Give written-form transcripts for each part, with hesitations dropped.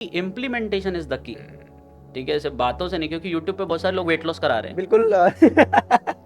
Implementation is the key. ठीक है, सिर्फ बातों से नहीं, क्योंकि यूट्यूब पे बहुत सारे लोग वेट लॉस करा रहे हैं। बिल्कुल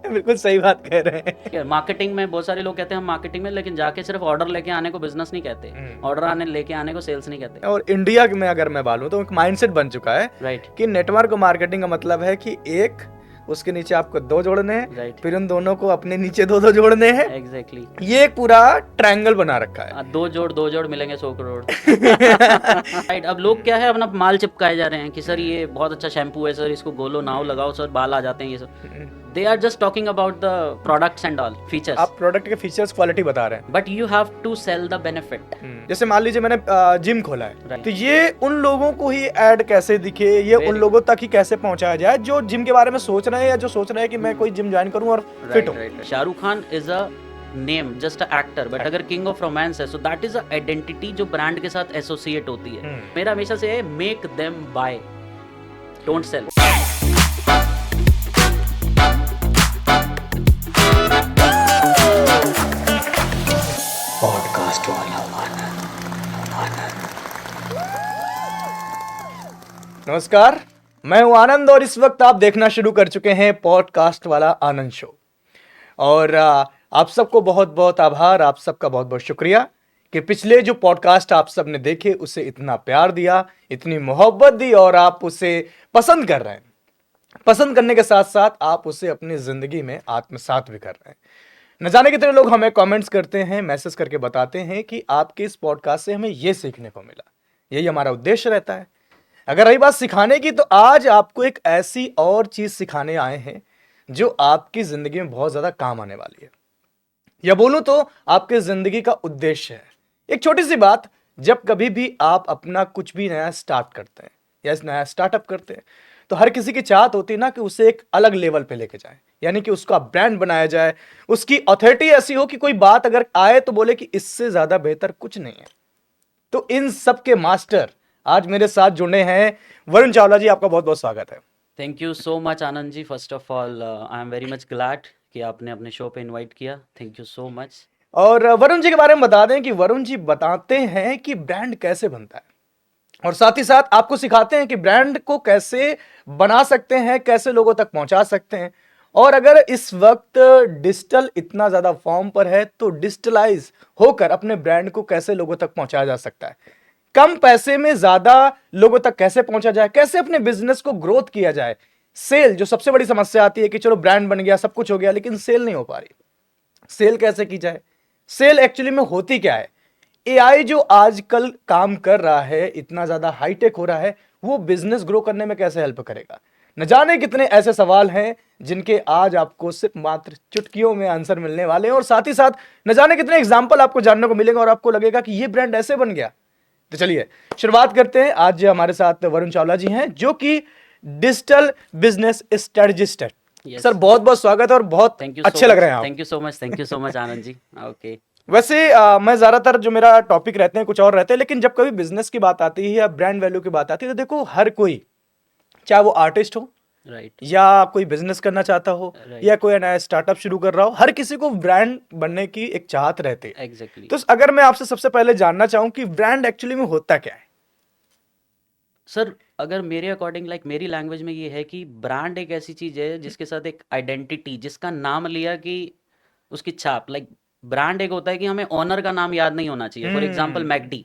बिल्कुल सही बात कह रहे हैं। ठीक है, मार्केटिंग में बहुत सारे लोग कहते हैं हम मार्केटिंग में, लेकिन जाके सिर्फ ऑर्डर लेके आने को बिजनेस नहीं कहते, ऑर्डर आने लेके आने को सेल्स नहीं कहते। और इंडिया में अगर मैं बोलूं तो एक माइंडसेट बन चुका है राइट कि नेटवर्क मार्केटिंग का मतलब है कि एक उसके नीचे आपको दो जोड़ने हैं, राइट फिर उन दोनों को अपने नीचे दो दो जोड़ने हैं। एग्जैक्टली। ये एक पूरा ट्रायंगल बना रखा है। दो जोड़ मिलेंगे 100 करोड़। राइट, अब लोग क्या है अपना माल चिपकाए जा रहे हैं कि सर ये बहुत अच्छा शैम्पू है, सर इसको गोलो नाव लगाओ सर बाल आ जाते हैं, ये सब। They are just talking about the products and all features, आप प्रोडक्ट के फीचर्स क्वालिटी बता रहे हैं, but you have to sell the benefit. जैसे मान लीजिए मैंने जिम खोला है, Right. तो ये उन लोगों को ही ऐड कैसे दिखे, ये उन लोगों तक ही कैसे पहुंचाया जाए जो जिम के बारे में सोच रहे हैं या जो सोच रहे हैं कि मैं कोई जिम ज्वाइन करूं और फिट हूं। Shahrukh Khan is a name, just a actor, but अगर किंग ऑफ रोमांस है, so that is a identity जो ब्रांड के साथ एसोसिएट होती है। मेरा हमेशा से है make them by, don't sell. Podcast वाला नमस्कार, मैं हूं आनंद और इस वक्त आप देखना शुरू कर चुके हैं पॉडकास्ट वाला आनंद शो। और आप सबको बहुत बहुत आभार, आप सबका बहुत बहुत शुक्रिया कि पिछले जो पॉडकास्ट आप सब ने देखे उसे इतना प्यार दिया, इतनी मोहब्बत दी और आप उसे पसंद कर रहे हैं। पसंद करने के साथ साथ आप उसे अपनी जिंदगी में आत्मसात भी कर रहे हैं। न जाने कितने लोग हमें कमेंट्स करते हैं, मैसेज करके बताते हैं कि आपके इस पॉडकास्ट से हमें यह सीखने को मिला। यही हमारा उद्देश्य रहता है। अगर रही बात सिखाने की, तो आज आपको एक ऐसी और चीज सिखाने आए हैं जो आपकी जिंदगी में बहुत ज्यादा काम आने वाली है, या बोलूं तो आपकी जिंदगी का उद्देश्य है। एक छोटी सी बात, जब कभी भी आप अपना कुछ भी नया स्टार्ट करते हैं या नया स्टार्टअप करते हैं, तो हर किसी की चाहत होती है ना कि उसे एक अलग लेवल पे लेके जाए, यानी कि उसका ब्रांड बनाया जाए, उसकी अथॉरिटी ऐसी हो कि कोई बात अगर आए तो बोले कि इससे ज्यादा बेहतर कुछ नहीं है। तो इन सब के मास्टर आज मेरे साथ जुड़े हैं वरुण चावला जी। आपका बहुत बहुत स्वागत है। Thank you so much Anand ji. First of all I am very much glad कि आपने अपने शो पे इनवाइट किया। Thank you so much. और वरुण जी के बारे में बता दें कि वरुण जी बताते हैं कि ब्रांड कैसे बनता है, और साथ ही साथ आपको सिखाते हैं कि ब्रांड को कैसे बना सकते हैं, कैसे लोगों तक पहुंचा सकते हैं। और अगर इस वक्त डिजिटल इतना ज्यादा फॉर्म पर है, तो डिजिटलाइज होकर अपने ब्रांड को कैसे लोगों तक पहुंचाया जा सकता है, कम पैसे में ज्यादा लोगों तक कैसे पहुंचा जाए, कैसे अपने बिजनेस को ग्रोथ किया जाए। सेल जो सबसे बड़ी समस्या आती है कि चलो ब्रांड बन गया, सब कुछ हो गया, लेकिन सेल नहीं हो पा रही। सेल कैसे की जाए, सेल एक्चुअली में होती क्या है। एआई जो आजकल काम कर रहा है, इतना ज्यादा हाईटेक हो रहा है, वो बिजनेस ग्रो करने में कैसे हेल्प करेगा। न जाने कितने ऐसे सवाल हैं जिनके आज आपको सिर्फ मात्र चुटकियों में आंसर मिलने वाले हैं, और साथ ही साथ न जाने कितने एग्जाम्पल आपको जानने को मिलेंगे और आपको लगेगा कि ये ब्रांड ऐसे बन गया। तो चलिए शुरुआत करते हैं। आज हमारे साथ वरुण चावला जी हैं जो कि डिजिटल बिजनेस स्ट्रेटजिस्ट है। Yes. सर बहुत बहुत स्वागत है और बहुत थैंक यू अच्छे लग रहे हैं आप। Thank you so much Anand ji. Okay वैसे मैं ज्यादातर जो मेरा टॉपिक रहते हैं कुछ और रहते हैं, लेकिन जब कभी बिजनेस की बात आती है या ब्रांड वैल्यू की बात आती है, तो देखो हर कोई, चाहे वो आर्टिस्ट हो राइट या कोई बिजनेस करना चाहता हो या कोई नया स्टार्टअप शुरू कर रहा हो, हर किसी को ब्रांड बनने की एक चाहत रहती है। एग्जैक्टली। तो अगर मैं आपसे सबसे पहले जानना चाहूं कि ब्रांड एक्चुअली में होता क्या है। सर अगर मेरे अकॉर्डिंग मेरी लैंग्वेज में ये है कि ब्रांड एक ऐसी चीज है जिसके साथ एक आइडेंटिटी, जिसका नाम लिया कि उसकी छाप, ब्रांड एक होता है कि हमें ऑनर का नाम याद नहीं होना चाहिए। फॉर एग्जांपल मैकडी,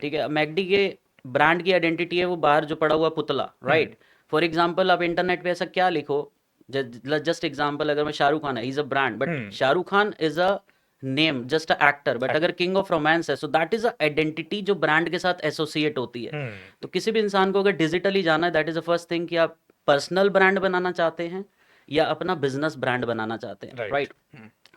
ठीक है, मैकडी के ब्रांड की आइडेंटिटी है वो बाहर जो पड़ा हुआ पुतला, राइट। फॉर एग्जांपल आप इंटरनेट पे ऐसा क्या लिखो, जस्ट एग्जांपल, अगर मैं शाहरुख खान है, is a brand, but Shahrukh Khan is a name, just a actor, but अगर किंग ऑफ रोमांस है, so that is a identity जो ब्रांड के साथ एसोसिएट होती है। तो किसी भी इंसान को अगर डिजिटली जाना है, that is the first thing कि आप पर्सनल ब्रांड बनाना चाहते हैं या अपना बिजनेस ब्रांड बनाना चाहते हैं, राइट।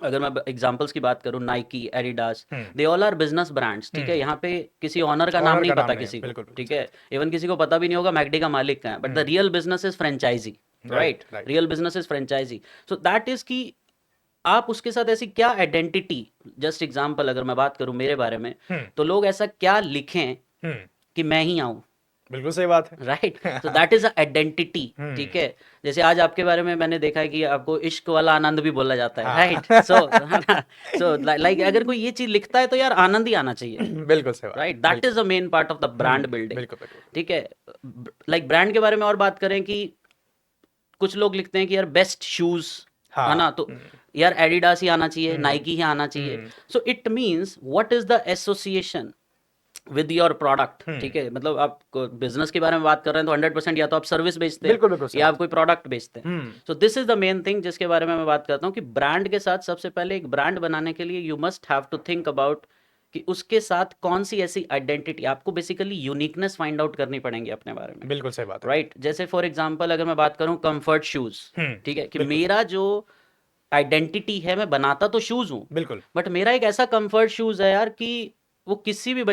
अगर मैं एग्जांपल्स की बात करूं, Nike, Adidas, they all are business brands, ठीक है। यहाँ पे किसी ऑनर का नाम नहीं पता किसी को, ठीक है। इवन किसी को पता भी नहीं होगा मैकडी का मालिक क्या है, but the real business is franchisee, right. Real business is franchisee. So that is कि आप उसके साथ ऐसी क्या आइडेंटिटी, जस्ट एग्जांपल अगर मैं बात करूं मेरे बारे में, तो लोग ऐसा क्या लिखें कि मैं ही आऊं, बिल्कुल सही बात है। राइट, तो दैट इज अ आइडेंटिटी। ठीक है, जैसे आज आपके बारे में मैंने देखा है कि आपको इश्क वाला आनंद भी बोला जाता है, हाँ। राइट। सो लाइक अगर कोई ये चीज लिखता है तो यार आनंद ही आना चाहिए, बिल्कुल सही बात राइट। है, दैट बिल्कुल। Is the main part of the brand building. बिल्कुल, बिल्कुल। ठीक है, लाइक ब्रांड के बारे में और बात करें कि कुछ लोग लिखते हैं कि यार बेस्ट शूज, है हाँ। ना, तो यार एडिडास ही आना चाहिए, हुँ, नाइकी ही आना चाहिए। हुँ, so it means what is the association with your product. हुँ। ठीक है, मतलब आप बिजनेस के बारे में बात कर रहे हैं तो 100% या तो आप सर्विस बेचते हैं बिल्कुल, बिल्कुल सही या बात आप कोई प्रोडक्ट बेचते हैं। है। हुँ, so this is the main thing जिसके बारे में मैं बात करता हूँ कि ब्रांड के साथ सबसे पहले एक ब्रांड बनाने के लिए you must have to think about कि उसके साथ कौन सी ऐसी आइडेंटिटी, आपको बेसिकली यूनिकनेस फाइंड आउट करनी पड़ेंगी अपने बारे में, बिल्कुल सही बात है। राइट। जैसे फॉर एग्जांपल अगर मैं बात करूँ कंफर्ट शूज, हुँ, ठीक है, कि बिल्कुल, मेरा जो आइडेंटिटी है, मैं बनाता तो शूज हूँ, बिल्कुल। बट मेरा एक ऐसा कंफर्ट शूज है यार कि वो किसी भी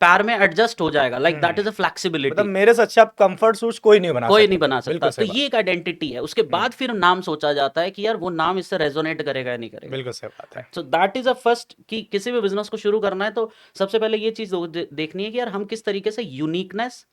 पैर में एडजस्ट हो जाएगा, लाइक दैट इज अ मतलब फ्लेक्सिबिलिटी। मेरे से अच्छा कम्फर्ट शूज़ कोई नहीं बना कोई नहीं सकता। बना सकता, बिल्कुल तो सही बात। ये एक आइडेंटिटी है। उसके बाद फिर नाम सोचा जाता है कि यार वो नाम इससे रेजोनेट करेगा या नहीं करेगा। बिल्कुल सही बात है। So that is a first कि किसी भी बिजनेस को शुरू करना है तो सबसे पहले ये चीज देखनी है कि यार हम किस तरीके से यूनिकनेस,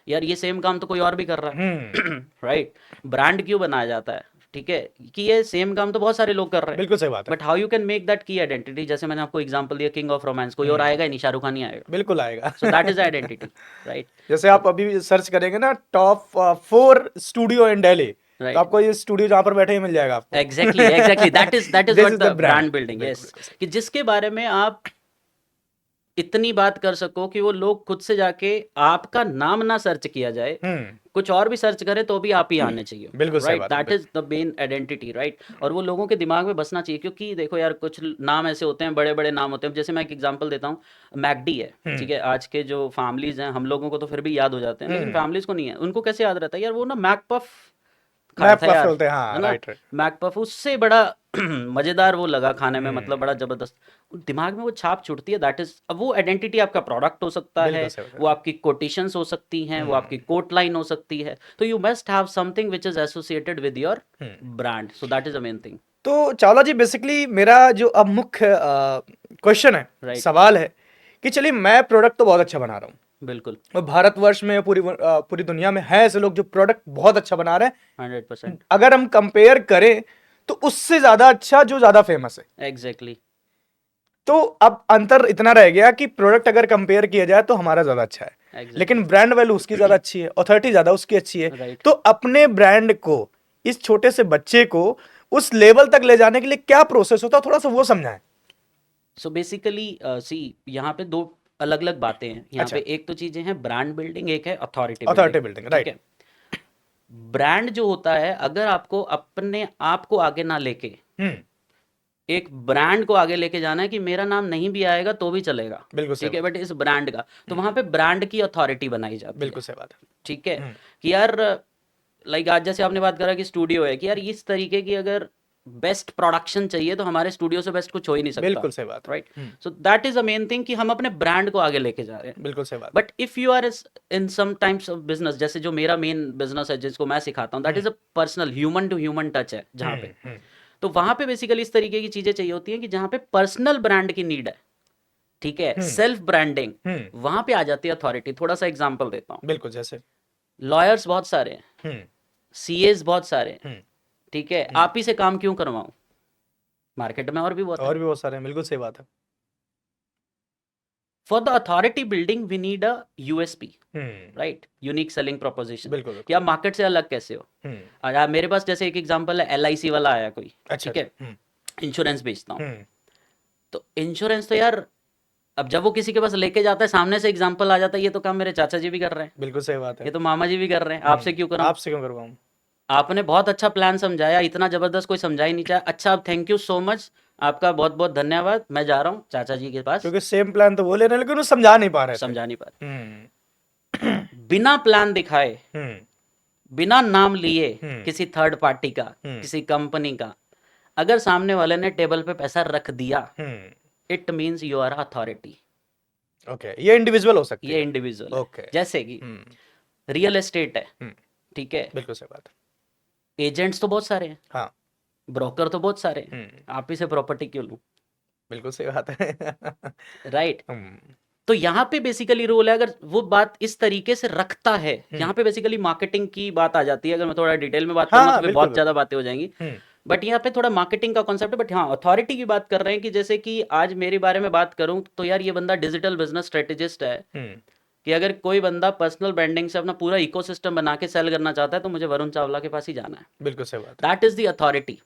यार ये सेम काम तो कोई और भी कर रहा हुँ, है, राइट। ब्रांड क्यों बनाया जाता है, ठीक है, कि ये सेम काम तो बहुत सारे लोग कर रहे हैं, बिल्कुल सही बात है। But how you can make that की आइडेंटिटी। जैसे मैंने आपको एग्जांपल दिया किंग ऑफ रोमांस, कोई और हुँ, आएगा ही नहीं, शाहरुख खान ही आएगा। बिल्कुल आएगा। सो दैट इज आइडेंटिटी, राइट। जैसे आप अभी सर्च करेंगे ना टॉप 4 स्टूडियो इन दिल्ली, तो राइट, आपको ये स्टूडियो जहाँ पर बैठे ही मिल जाएगा आपको। Exactly exactly, that is this what is the the brand. Brand building, बिल्कुल, यस। बिल्कुल सही। कि जिसके बारे में आप इतनी बात कर सको कि वो लोग खुद से जाके आपका नाम ना सर्च किया जाए, हुँ, कुछ और भी सर्च करे तो भी आप ही आने चाहिए, बिल्कुल सही राइट। बात है, that is the main identity, right. और वो लोगों के दिमाग में बसना चाहिए, क्योंकि देखो यार कुछ नाम ऐसे होते हैं, बड़े बड़े नाम होते हैं। जैसे मैं एक एग्जांपल देता हूँ, मैकडी है, हुँ, ठीक है। आज के जो फैमिलीज हैं, हम लोगों को तो फिर भी याद हो जाते हैं, लेकिन हुँ। फैमिलीज को नहीं है। उनको कैसे याद रहता है यार, वो ना मैकपफ खाया मैप था पफ यार, बोलते हैं, है हाँ, ना। Right, right. मैकपफ उससे बड़ा मजेदार वो लगा खाने में, मतलब बड़ा हुँ, जबरदस्त। दिमाग में वो छाप छुटती है, दैट इज। अब वो आइडेंटिटी आपका प्रोडक्ट हो सकता है, बिल्कुल सही बात वो है। आपकी कोटेशंस हो सकती हैं, वो आपकी हुँ, कोट लाइन हो सकती है। तो you must have something which is associated with your hmm. Brand, so that is a main thing, तो चावला जी बेसिकली मेरा जो अब मुख्य क्वेश्चन है, राइट। सवाल है कि चलिए मैं प्रोडक्ट तो बहुत अच्छा बना रहा हूँ बिल्कुल, और भारतवर्ष में पूरी दुनिया में है ऐसे लोग जो प्रोडक्ट बहुत अच्छा बना रहे हैं। 100%, अगर हम कंपेयर करें तो उससे ज्यादा अच्छा जो ज्यादा फेमस है। एग्जैक्टली, तो अब अंतर इतना रह गया कि प्रोडक्ट अगर कंपेयर किया जाए तो हमारा ज्यादा अच्छा है, एग्जैक्टली, लेकिन ब्रांड वैल्यू उसकी ज्यादा अच्छी है, अथॉरिटी ज्यादा उसकी अच्छी है। राइट। तो अपने ब्रांड को, इस छोटे से बच्चे को उस लेवल तक ले जाने के लिए क्या प्रोसेस होता है, थोड़ा सा वो समझाएं। सो बेसिकली सी, यहाँ पे दो अलग अलग बातें हैं यहाँ पे। अच्छा। एक तो चीजें हैं ब्रांड बिल्डिंग, एक है अथॉरिटी बिल्डिंग, अथॉरिटी बिल्डिंग, ठीक राइट। है। ब्रांड जो होता है, अगर आपको अपने आप को आगे ना लेके हम्म। एक ब्रांड को आगे लेके जाना है कि मेरा नाम नहीं भी आएगा तो भी चलेगा, बिल्कुल सही ठीक है, बात बट है। इस ब्रांड का, तो वहां पे ब्रांड की अथॉरिटी बनाई जाती है, बिल्कुल सही बात है। ठीक है। हम्म। कि यार लाइक आज जैसे आपने बात करा कि स्टूडियो है, कि यार इस तरीके की अगर बेस्ट प्रोडक्शन चाहिए तो हमारे स्टूडियो से बेस्ट कुछ हो ही नहीं सकता, बिल्कुल सही बात है। Right. So that is a main thing कि हम अपने ब्रांड को आगे लेके जा रहे हैं। बिल्कुल सही बात है। But if you are in some times of business, जैसे जो मेरा मेन बिजनेस है जिसको मैं सिखाता हूँ, that is a personal human to human touch है जहाँ पे। हम्म। तो वहां पे बेसिकली इस तरीके की चीजें चाहिए होती हैं कि जहाँ पे पर्सनल ब्रांड की नीड है, ठीक है, हम्म। सेल्फ ब्रांडिंग, हम्म। वहां पे आ जाती है अथॉरिटी। थोड़ा सा एग्जांपल देता हूँ। बिल्कुल, जैसे। लॉयर्स बहुत सारे हैं, हम्म। सीएस बहुत सारे हैं, हम्म। ठीक है, हम्म। आप ही से काम क्यों करवाऊं, मार्केट में और भी बहुत है। और भी बहुत सारे हैं, बिल्कुल सही बात है। For the authority building we need a USP, hmm. Right, unique selling proposition, बिल्कुल, कि बिल्कुल। आप मार्केट से अलग कैसे हो। हम्म। मेरे पास जैसे एक एग्जांपल है, एलआईसी वाला आया कोई, अच्छा, ठीक अच्छा। है, इंश्योरेंस बेचता हूँ। हम्म। तो इंश्योरेंस तो यार, अब जब वो किसी के पास लेके जाता है, सामने से एग्जांपल आ जाता है, ये तो काम मेरे चाचा जी भी कर रहे हैं, बिल्कुल सही बात है। ये तो मामा जी भी कर रहे हैं, आपसे क्यों कराऊं। आपसे क्यों करवाऊं? आपने बहुत अच्छा प्लान समझाया, इतना जबरदस्त कोई समझा ही नहीं चाहा। अच्छा, अब थैंक यू सो मच, आपका बहुत बहुत धन्यवाद, मैं जा रहा हूँ चाचा जी के पास। क्योंकि सेम प्लान तो वो ले रहे हैं, लेकिन वो समझा नहीं पा रहे थे। समझा नहीं पा हम्म। रहे, बिना प्लान दिखाए, हम्म। बिना नाम लिए, हम्म। किसी थर्ड पार्टी का, हम्म। किसी कंपनी का, अगर सामने वाले ने टेबल पे पैसा रख दिया, हम्म। It means you are authority. Okay, ये इंडिविजुअल हो सकती ये है। इंडिविजुअल है। ओके। जैसे कि हम्म। रियल एस्टेट है, हम्म। ठीक है, बिल्कुल सही बात है। एजेंट्स तो बहुत सारे हैं, हाँ। ब्रोकर तो बहुत सारे हैं, हम्म। आप ही से प्रॉपर्टी क्यों लूं, बिल्कुल सही बात है। राइट। हम्म। तो यहाँ पे बेसिकली रोल है, अगर वो बात इस तरीके से रखता है, यहाँ पे बेसिकली मार्केटिंग की बात आ जाती है। अगर मैं थोड़ा डिटेल में बात करूँ हाँ तो फिर बिल्कुल बहुत ज्यादा बातें हो जाएंगी, बट यहाँ पे थोड़ा मार्केटिंग का कॉन्सेप्ट है। बट हाँ, अथॉरिटी की बात कर रहे हैं कि जैसे कि आज मेरे बारे में बात करूं तो यार ये बंदा डिजिटल बिजनेस स्ट्रेटेजिस्ट है, कि अगर कोई बंदा पर्सनल ब्रांडिंग से अपना पूरा इकोसिस्टम बना के सेल करना चाहता है तो मुझे वरुण चावला के पास ही जाना है। बिल्कुल सही बात है। That is the authority.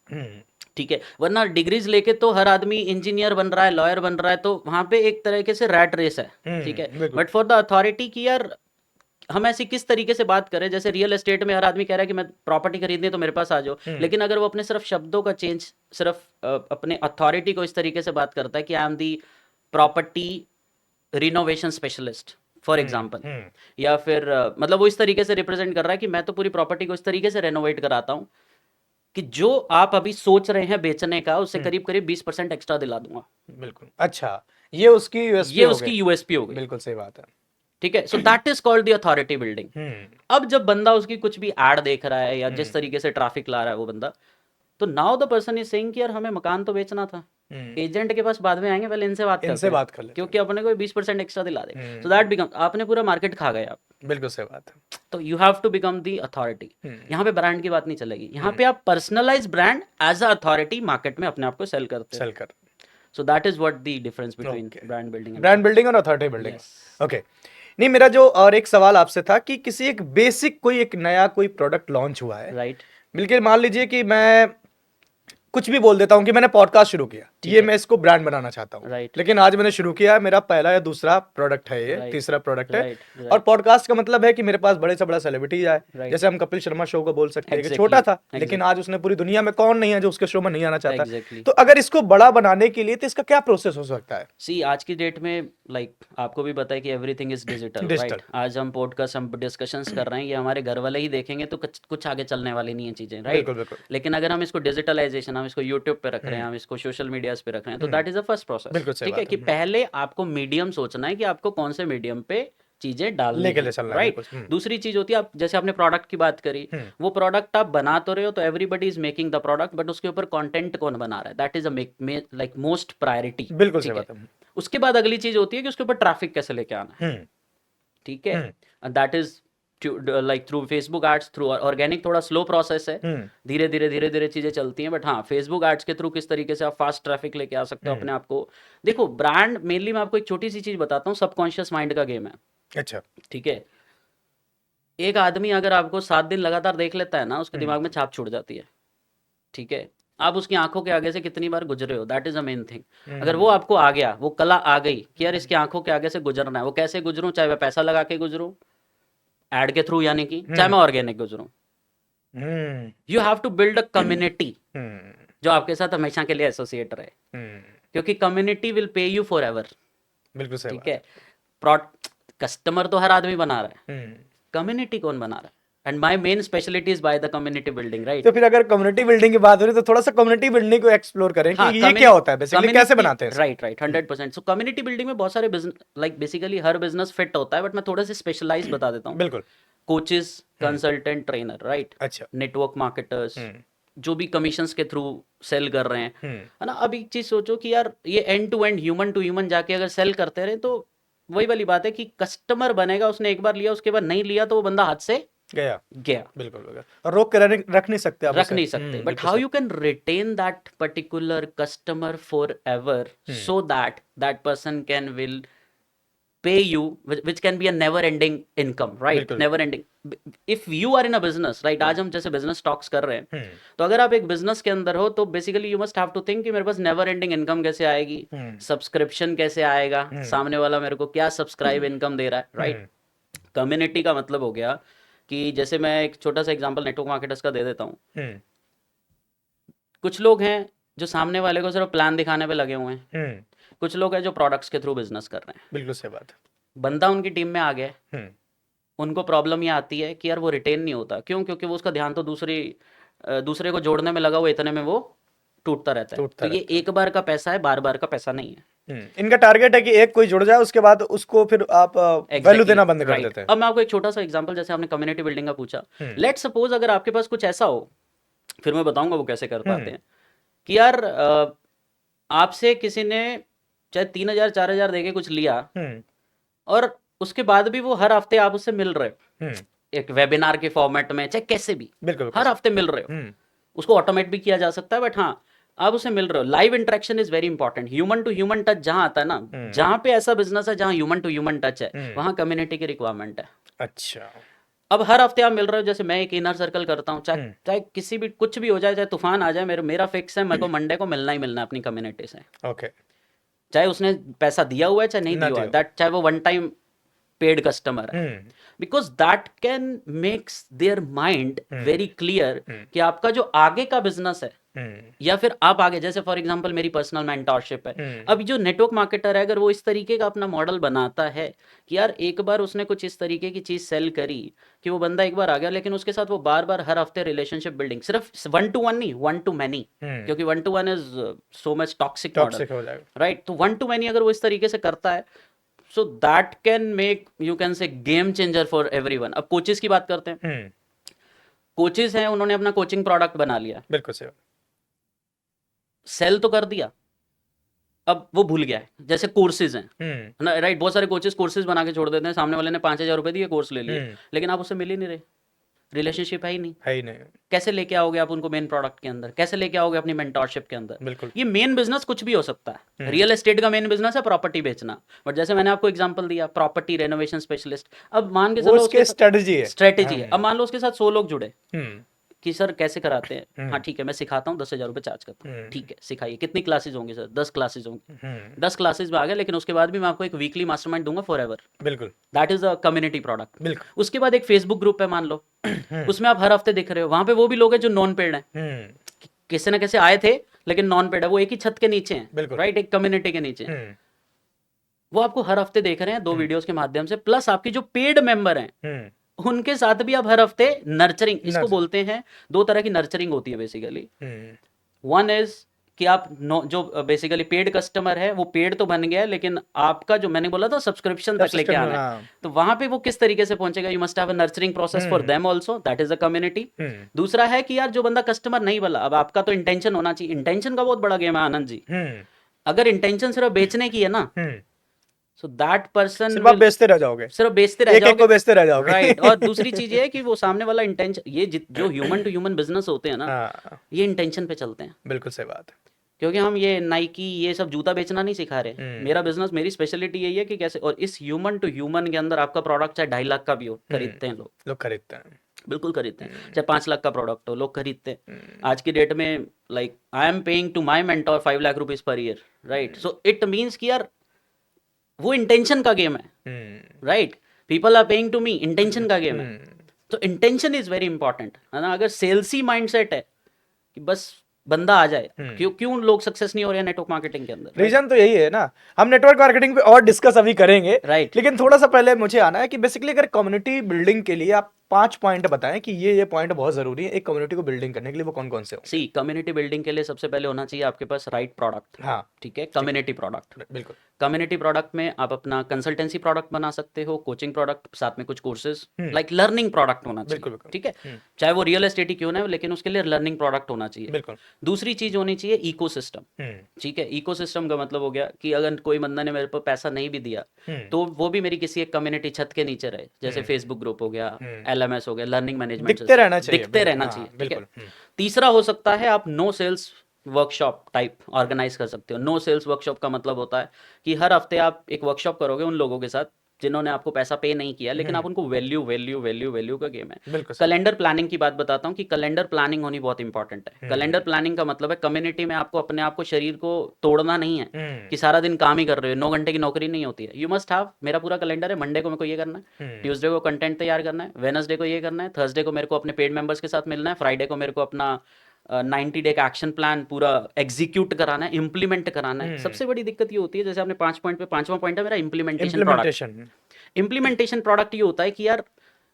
ठीक है, वरना डिग्रीज लेके तो हर आदमी इंजीनियर बन रहा है, लॉयर बन रहा है, तो वहां पे एक तरीके से रैट रेस है। ठीक है, बिल्कुल बट फॉर द अथॉरिटी की यार हम ऐसी किस तरीके से बात करें, जैसे रियल एस्टेट में हर आदमी कह रहा है कि मैं प्रॉपर्टी खरीदनी है तो मेरे पास आ जाओ, लेकिन अगर वो अपने सिर्फ शब्दों का चेंज, सिर्फ अपने अथॉरिटी को इस तरीके से बात करता है कि I am the property renovation specialist for example, या फिर मतलब वो इस तरीके से रिप्रेजेंट कर रहा है कि मैं तो पूरी प्रॉपर्टी को इस तरीके से रेनोवेट कराता हूँ कि जो आप अभी सोच रहे हैं बेचने का, उससे करीब करीब 20% एक्स्ट्रा दिला दूंगा। बिल्कुल। अच्छा, ये उसकी यूएसपी ये हो उसकी गई। यूएसपी हो गई। बिल्कुल सही बात है। ठीक है, so that is called the authority building. अब जब बंदा उसकी कुछ भी एड देख रहा है या जिस तरीके से ट्रैफिक ला रहा है वो बंदा, तो now the person is saying कि यार हमें मकान तो बेचना था, एजेंट के पास बाद में आएंगे, पहले इनसे बात करते इनसे हैं, बात कर लेते क्योंकि अपने को 20% एक्स्ट्रा दिला दे। सो दैट बिकम, आपने पूरा मार्केट खा गए आप। बिल्कुल सही बात है। तो you have to become the authority. यहाँ पे ब्रांड की बात नहीं चलेगी, यहाँ पे आप personalise brand as a authority market में अपने आप को सेल करते हैं। सेल कर। So that is what the difference between brand building and brand building और अथॉरिटी बिल्डिंग। Yes. ओके। नहीं, मेरा जो और एक सवाल आपसे था कि किसी एक बेसिक कोई एक नया कोई प्रोडक्ट लॉन्च हुआ है, राइट। बिल्कुल मान लीजिए कि मैं कुछ भी बोल देता हूँ कि मैंने पॉडकास्ट शुरू किया, ये मैं इसको ब्रांड बनाना चाहता हूँ, Right. लेकिन आज मैंने शुरू किया है, मेरा पहला या दूसरा प्रोडक्ट है, ये Right. तीसरा प्रोडक्ट है। Right. और पॉडकास्ट का मतलब है कि मेरे पास बड़े से बड़ा सेलिब्रिटी आए, Right. जैसे हम कपिल शर्मा शो को बोल सकते हैं कि Exactly. छोटा था, लेकिन Exactly. आज उसने पूरी दुनिया में कौन नहीं है जो उसके शो में नहीं आना चाहता। Exactly. तो अगर इसको बड़ा बनाने के लिए तो इसका क्या प्रोसेस हो सकता है? सी आज की डेट में आपको भी पता है कि everything is digital, Digital. Right. आज हम पॉडकास्ट, हम डिस्कशंस कर रहे हैं, ये हमारे घर वाले ही देखेंगे तो कुछ आगे चलने वाली नहीं है चीजें, राइट। बिल्कुल बिल्कुल लेकिन अगर हम इसको डिजिटलाइजेशन, हम इसको यूट्यूब पे रख रहे हैं, हम इसको सोशल मीडियाज पे रख रहे हैं, तो दैट इज अ फर्स्ट बिल्कुल प्रोसेस। सही ठीक है, बात कि है। पहले आपको मीडियम सोचना है कि आपको कौन से मीडियम पे चीजें डालनी लेके है, ले चलना है, राइट। बिल्कुल। दूसरी चीज होती है, आप जैसे आपने प्रोडक्ट की बात करी, वो प्रोडक्ट आप बना तो रहे हो, तो everybody is making the product, but उसके ऊपर कंटेंट कौन बना रहा है, that is a like most priority. बिल्कुल सही ठीक है, बात है। उसके बाद अगली चीज होती है कि उसके ऊपर ट्रैफिक कैसे लेके आना है। ठीक है, that is like through Facebook ads, through organic थोड़ा स्लो प्रोसेस है, धीरे धीरे चीजें चलती हैं, बट हाँ, फेसबुक एड्स के थ्रू किस तरीके से आप फास्ट ट्रैफिक लेके आ सकते हो अपने आप को। देखो, ब्रांड मेनली मैं आपको एक छोटी सी चीज बताता हूँ, सबकॉन्शियस माइंड का गेम है। अच्छा। ठीक है, एक आदमी अगर आपको 7 दिन लगातार देख लेता है ना, उसके दिमाग में छाप छूट जाती है। ठीक है, आप उसकी आंखों के आगे से कितनी बार गुजरे हो, that is a main thing. अगर वो आपको आ गया, वो कला आ गई कि यार इसकी आंखों के आगे से गुजरना है, वो कैसे गुजरूं, चाहे मैं पैसा लगा के गुजरूं एड के थ्रू, यानी कि चाहे मैं ऑर्गेनिक गुजरूं, you have to build a community जो आपके साथ हमेशा के लिए एसोसिएट रहे, क्योंकि community will pay you forever. बिल्कुल सही ठीक है, कस्टमर तो हर आदमी बना रहा है, बात। कम्युनिटी कौन बना रहा है? And my main speciality is by the community building, right. तो फिर अगर कम्युनिटी बिल्डिंग की बात हो रही है तो थोड़ा सा कम्युनिटी बिल्डिंग को एक्सप्लोर करें कि ये क्या होता है बेसिकली, कैसे बनाते हैं इसको? Right right, 100%। सो कम्युनिटी बिल्डिंग में बहुत सारे बिजनेस, लाइक बेसिकली हर बिजनेस फिट होता है, बट मैं थोड़े से स्पेशलाइज बता देता हूँ। बिल्कुल। कोचेस, कंसल्टेंट, ट्रेनर, राइट, अच्छा। नेटवर्क मार्केटर्स, जो भी कमीशंस के थ्रू सेल कर रहे हैं, है ना। अब एक चीज सोचो कि यार ये end to end, human to human जाके अगर सेल करते रहे, तो वही वाली बात है कि कस्टमर बनेगा, उसने एक बार लिया, उसके बाद नहीं लिया, तो वो बंदा हाथ से गया। गया। बिल्कुल बिल्कुल। और रोक के रख नहीं सकते आप रख उसे। नहीं सकते, but how you can retain that particular customer forever, so that that person can will pay you, which can be a never ending income, right? बिल्कुल। never ending. If you are in a business, right, आज हम जैसे business talks कर रहे हैं, तो अगर आप एक बिजनेस के अंदर हो, तो basically you must have to think कि मेरे पास नेवर एंडिंग इनकम कैसे आएगी, सब्सक्रिप्शन कैसे आएगा, सामने वाला मेरे को क्या सब्सक्राइब इनकम दे रहा है, राइट। कम्युनिटी का मतलब हो गया कि जैसे मैं एक छोटा सा एग्जांपल नेटवर्क मार्केटर्स का दे देता हूँ। कुछ लोग हैं जो सामने वाले को सिर्फ प्लान दिखाने पे लगे हुए हैं, कुछ लोग हैं जो प्रोडक्ट्स के थ्रू बिजनेस कर रहे हैं। बिल्कुल सही बात है। बंदा उनकी टीम में आ गया, उनको प्रॉब्लम ये आती है कि यार वो रिटेन नहीं होता, क्यों? क्योंकि वो उसका ध्यान तो दूसरे को जोड़ने में लगा हुआ, इतने में वो टूटता रहता है। तो ये एक बार का पैसा है, बार बार का पैसा नहीं है। इनका टारगेट है कि एक कोई जुड़ जाए, उसके बाद उसको फिर आप वैल्यू देना बंद कर देते हैं। अब मैं आपको एक छोटा सा एग्जांपल, जैसे आपने कम्युनिटी बिल्डिंग का पूछा, लेट सपोज अगर आपके पास कुछ ऐसा हो, फिर मैं बताऊंगा वो कैसे कर पाते हैं, कि यार आपसे किसी ने चाहे 3,000 4,000 देके कुछ लिया, और उसके बाद भी वो हर हफ्ते आप उससे मिल रहे हो, हम्म, एक वेबिनार के फॉर्मेट में, चाहे कैसे भी, बिल्कुल बिल्कुल हर सर। हफ्ते मिल रहे हो। हम्म, उसको ऑटोमेट भी किया जा सकता है, बट हाँ, आप उसे मिल रहे हो। Live interaction is very important. Human to human touch जहां आता है ना, हम्म, जहां पे ऐसा बिजनेस है जहां ह्यूमन टू ह्यूमन टच है, हम्म, वहां कम्युनिटी की रिक्वायरमेंट है। अच्छा। अब हर हफ्ते आप मिल रहे हो, जैसे मैं एक इनर सर्कल करता हूँ, चाहे हम्म, चाहे किसी भी कुछ भी हो जाए, चाहे तूफान आ जाए, मेरा फिक्स है, मेरे को मंडे को मिलना ही मिलना है अपनी कम्युनिटी से। ओके। चाहे उसने पैसा दिया हुआ है चाहे नहीं ना दिया हुआ है, दियो। दैट चाहे वो वन टाइम पेड कस्टमर है, hmm, because that can makes their mind hmm, very clear hmm, कि आपका जो आगे का बिजनेस है, हम्म, या फिर आप आगे, जैसे फॉर एग्जांपल मेरी पर्सनल मेंटोरशिप है। हम्म, अब जो नेटवर्क मार्केटर है, अगर वो इस तरीके का अपना मॉडल बनाता है कि यार एक बार उसने कुछ इस तरीके की चीज सेल करी कि वो बंदा एक बार आ गया, लेकिन उसके साथ वो बार बार हर हफ्ते रिलेशनशिप बिल्डिंग, सिर्फ वन टू वन नहीं, वन टू मैनी, हम्म, क्योंकि one two one is so much toxic model, toxic हो जाएगा। राइट? तो वन टू मैनी अगर वो इस तरीके से करता है, so that can make, you can say, game changer for everyone. अब कोचेस की बात करते हैं। हम्म, कोचेस हैं, उन्होंने अपना कोचिंग प्रोडक्ट बना लिया, बिल्कुल सही। सेल तो कर दिया, अब वो भूल गया है। जैसे कोर्सेज हैं हम्म, ना, राइट? बहुत सारे कोचेस कोर्सेज बना के छोड़ देते हैं, सामने वाले ने 5,000 रुपए दिए, कोर्स ले लिए, हम्म, लेकिन आप उससे मिल ही नहीं रहे, रिलेशनशिप है ही नहीं। है ही नहीं। कैसे लेके आओगे आप उनको मेन प्रोडक्ट के अंदर? कैसे लेके आओगे अपनी मेंटोरशिप के अंदर? बिल्कुल। ये मेन बिजनेस कुछ भी हो सकता है। हम्म, रियल एस्टेट का मेन बिजनेस है प्रॉपर्टी बेचना, बट जैसे मैंने आपको एग्जांपल दिया, प्रॉपर्टी रेनोवेशन स्पेशलिस्ट, अब मान के वो चलो उसके उसके साथ स्ट्रेटजी है। स्ट्रेटेजी है, अब हम्म, मान लो उसके साथ 100 लोग जुड़े हम्म, कि सर कैसे कराते हैं, हाँ हम्म, ठीक है मैं सिखाता हूँ, 10,000 रुपये चार्ज करता हूँ, हम्म, ठीक है सिखाइए, कितनी क्लासेज होंगी सर? 10 क्लासेज होंगी। हम्म, 10 क्लासेज में आ गया, लेकिन उसके बाद भी मैं आपको एक वीकली मास्टरमाइंड दूंगा फॉर एवर। बिल्कुल that is a community product. बिल्कुल। उसके बाद एक फेसबुक ग्रुप है मान लो, हम्म, उसमें आप हर हफ्ते दिख रहे हो, वहां पे वो भी लोग हैं जो नॉन पेड हैं, हम्म, किसी ना कैसे आए थे, लेकिन नॉन पेड है, वो एक ही छत के नीचे हैं, बिल्कुल। राइट? एक कम्युनिटी के नीचे हैं। हम्म, वो आपको हर हफ्ते देख रहे हैं 2 हम्म, वीडियोस के माध्यम से, प्लस आपके जो पेड मेंबर हैं हम्म, उनके साथ भी आप हर हफ्ते नर्चरिंग, इसको नर्सरी। बोलते हैं, 2 तरह की नर्चरिंग होती है बेसिकली। हम्म, वन इज कि आप जो बेसिकली पेड कस्टमर है, वो पेड तो बन गया है, लेकिन आपका जो मैंने बोला था सब्सक्रिप्शन तक लेके सब्सक्रिप्शन। आना है, हाँ। तो वहां पे वो किस तरीके से पहुंचेगा? You must have a nurturing process for hmm, them also, that is a community. Hmm, दूसरा है कि यार जो बंदा कस्टमर नहीं बोला, अब आपका तो इंटेंशन होना चाहिए, इंटेंशन का बहुत बड़ा गेम है आनंद जी। हम्म, अगर इंटेंशन सिर्फ बेचने की है ना, हम्म, सो दैट पर्सन सिर्फ आप विल बेचते रह जाओगे। सिर्फ बेचते रह एक एक जाओगे, को बेचते रह जाओगे। राइट? और दूसरी चीज ये है कि वो सामने वाला इंटेंशन, ये जो ह्यूमन टू ह्यूमन बिजनेस होते हैं ना, हाँ, ये इंटेंशन पे चलते हैं। बिल्कुल सही बात है। क्योंकि हम ये नाइकी ये सब जूता बेचना नहीं सिखा रहे। हम्म, मेरा बिजनेस, मेरी स्पेशलिटी यही है कि कैसे, और इस ह्यूमन टू ह्यूमन के अंदर आपका प्रोडक्ट चाहे 2.5 लाख का भी हो, खरीदते हैं लोग, लोग खरीदते हैं। बिल्कुल खरीदते हैं। हम्म, चाहे 5 लाख का प्रोडक्ट हो, लोग खरीदते हैं। हम्म, आज की डेट में, like I am paying to my mentor 5 lakh rupees per year, right? So it means कि यार वो इंटेंशन का गेम है, hmm, right? People are paying to me, intention का गेम है। हम्म, तो इंटेंशन इज वेरी इंपॉर्टेंट, है ना? अगर सेल्सी माइंडसेट है कि बस बंदा आ जाए, हम्म। क्यों क्यों लोग सक्सेस नहीं हो रहे हैं नेटवर्क मार्केटिंग के अंदर, राइट? रीजन तो यही है ना। हम नेटवर्क मार्केटिंग पे और डिस्कस अभी करेंगे, राइट। लेकिन थोड़ा सा पहले मुझे आना है कि बेसिकली अगर कम्युनिटी बिल्डिंग के लिए आप 5 पॉइंट बताएं कि ये पॉइंट बहुत जरूरी है एक कम्युनिटी को बिल्डिंग करने के लिए, वो कौन कौन से सी, होंगे? कम्युनिटी बिल्डिंग के लिए सबसे पहले होना चाहिए आपके पास राइट प्रोडक्ट, हाँ। ठीक है? ठीक कम्युनिटी प्रोडक्ट। है, बिल्कुल। कम्युनिटी प्रोडक्ट में आप अपना कंसल्टेंसी प्रोडक्ट बना सकते हो, कोचिंग प्रोडक्ट, साथ में कुछ कोर्सेज, हम्म, लाइक लर्निंग प्रोडक्ट होना चाहिए, बिल्कुल बिल्कुल। ठीक है? हम्म, चाहे वो रियल एस्टेट ही क्यों ना हो, लेकिन उसके लिए लर्निंग प्रोडक्ट होना चाहिए। बिल्कुल। दूसरी चीज होनी चाहिए इकोसिस्टम, हम्म, ठीक है? इकोसिस्टम का मतलब हो गया कि अगर कोई बंदा ने मेरे पर पैसा नहीं भी दिया, हम्म, तो वो भी मेरी किसी एक कम्युनिटी छत के नीचे रहे, जैसे हम्म, फेसबुक ग्रुप हो गया, हम्म, एलएमएस हो गया, लर्निंग मैनेजमेंट दिखते रहना सिस्टम, चाहिए। दिखते रहना हाँ, चाहिए, ठीक है? बिल्कुल। हम्म, तीसरा हो सकता है आप no sales workshop type organise कर सकते हो। नो सेल्स वर्कशॉप का मतलब होता है कि हर हफ्ते आप एक वर्कशॉप करोगे उन लोगों के साथ जिन्होंने आपको पैसा पे नहीं किया, लेकिन आप उनको वैल्यू वैल्यू वैल्यू वैल्यू का गेम है। बिल्कुल सही। कैलेंडर प्लानिंग की बात बताता हूँ कि कैलेंडर प्लानिंग होनी बहुत इंपॉर्टेंट है। कैलेंडर प्लानिंग का मतलब है कम्युनिटी में आपको अपने आप को, शरीर को तोड़ना नहीं है हम्म, कि सारा दिन काम ही कर रहे हो, 9 घंटे की नौकरी नहीं होती है। यू मस्ट हैव, मेरा पूरा कैलेंडर है, मंडे को मेरे को ये करना है, हम्म, ट्यूसडे को कंटेंट तैयार करना है, वेनसडे को ये करना है, थर्सडे को मेरे को अपने पेड मेंबर्स के साथ मिलना है, फ्राइडे को मेरे को अपना 90 डे का एक्शन प्लान पूरा एग्जीक्यूट कराना है, इंप्लीमेंट कराना है। हम्म, सबसे बड़ी दिक्कत ये होती है, जैसे आपने 5 पॉइंट पे 5वां पॉइंट है मेरा implementation product. Implementation. Implementation product ये होता है कि यार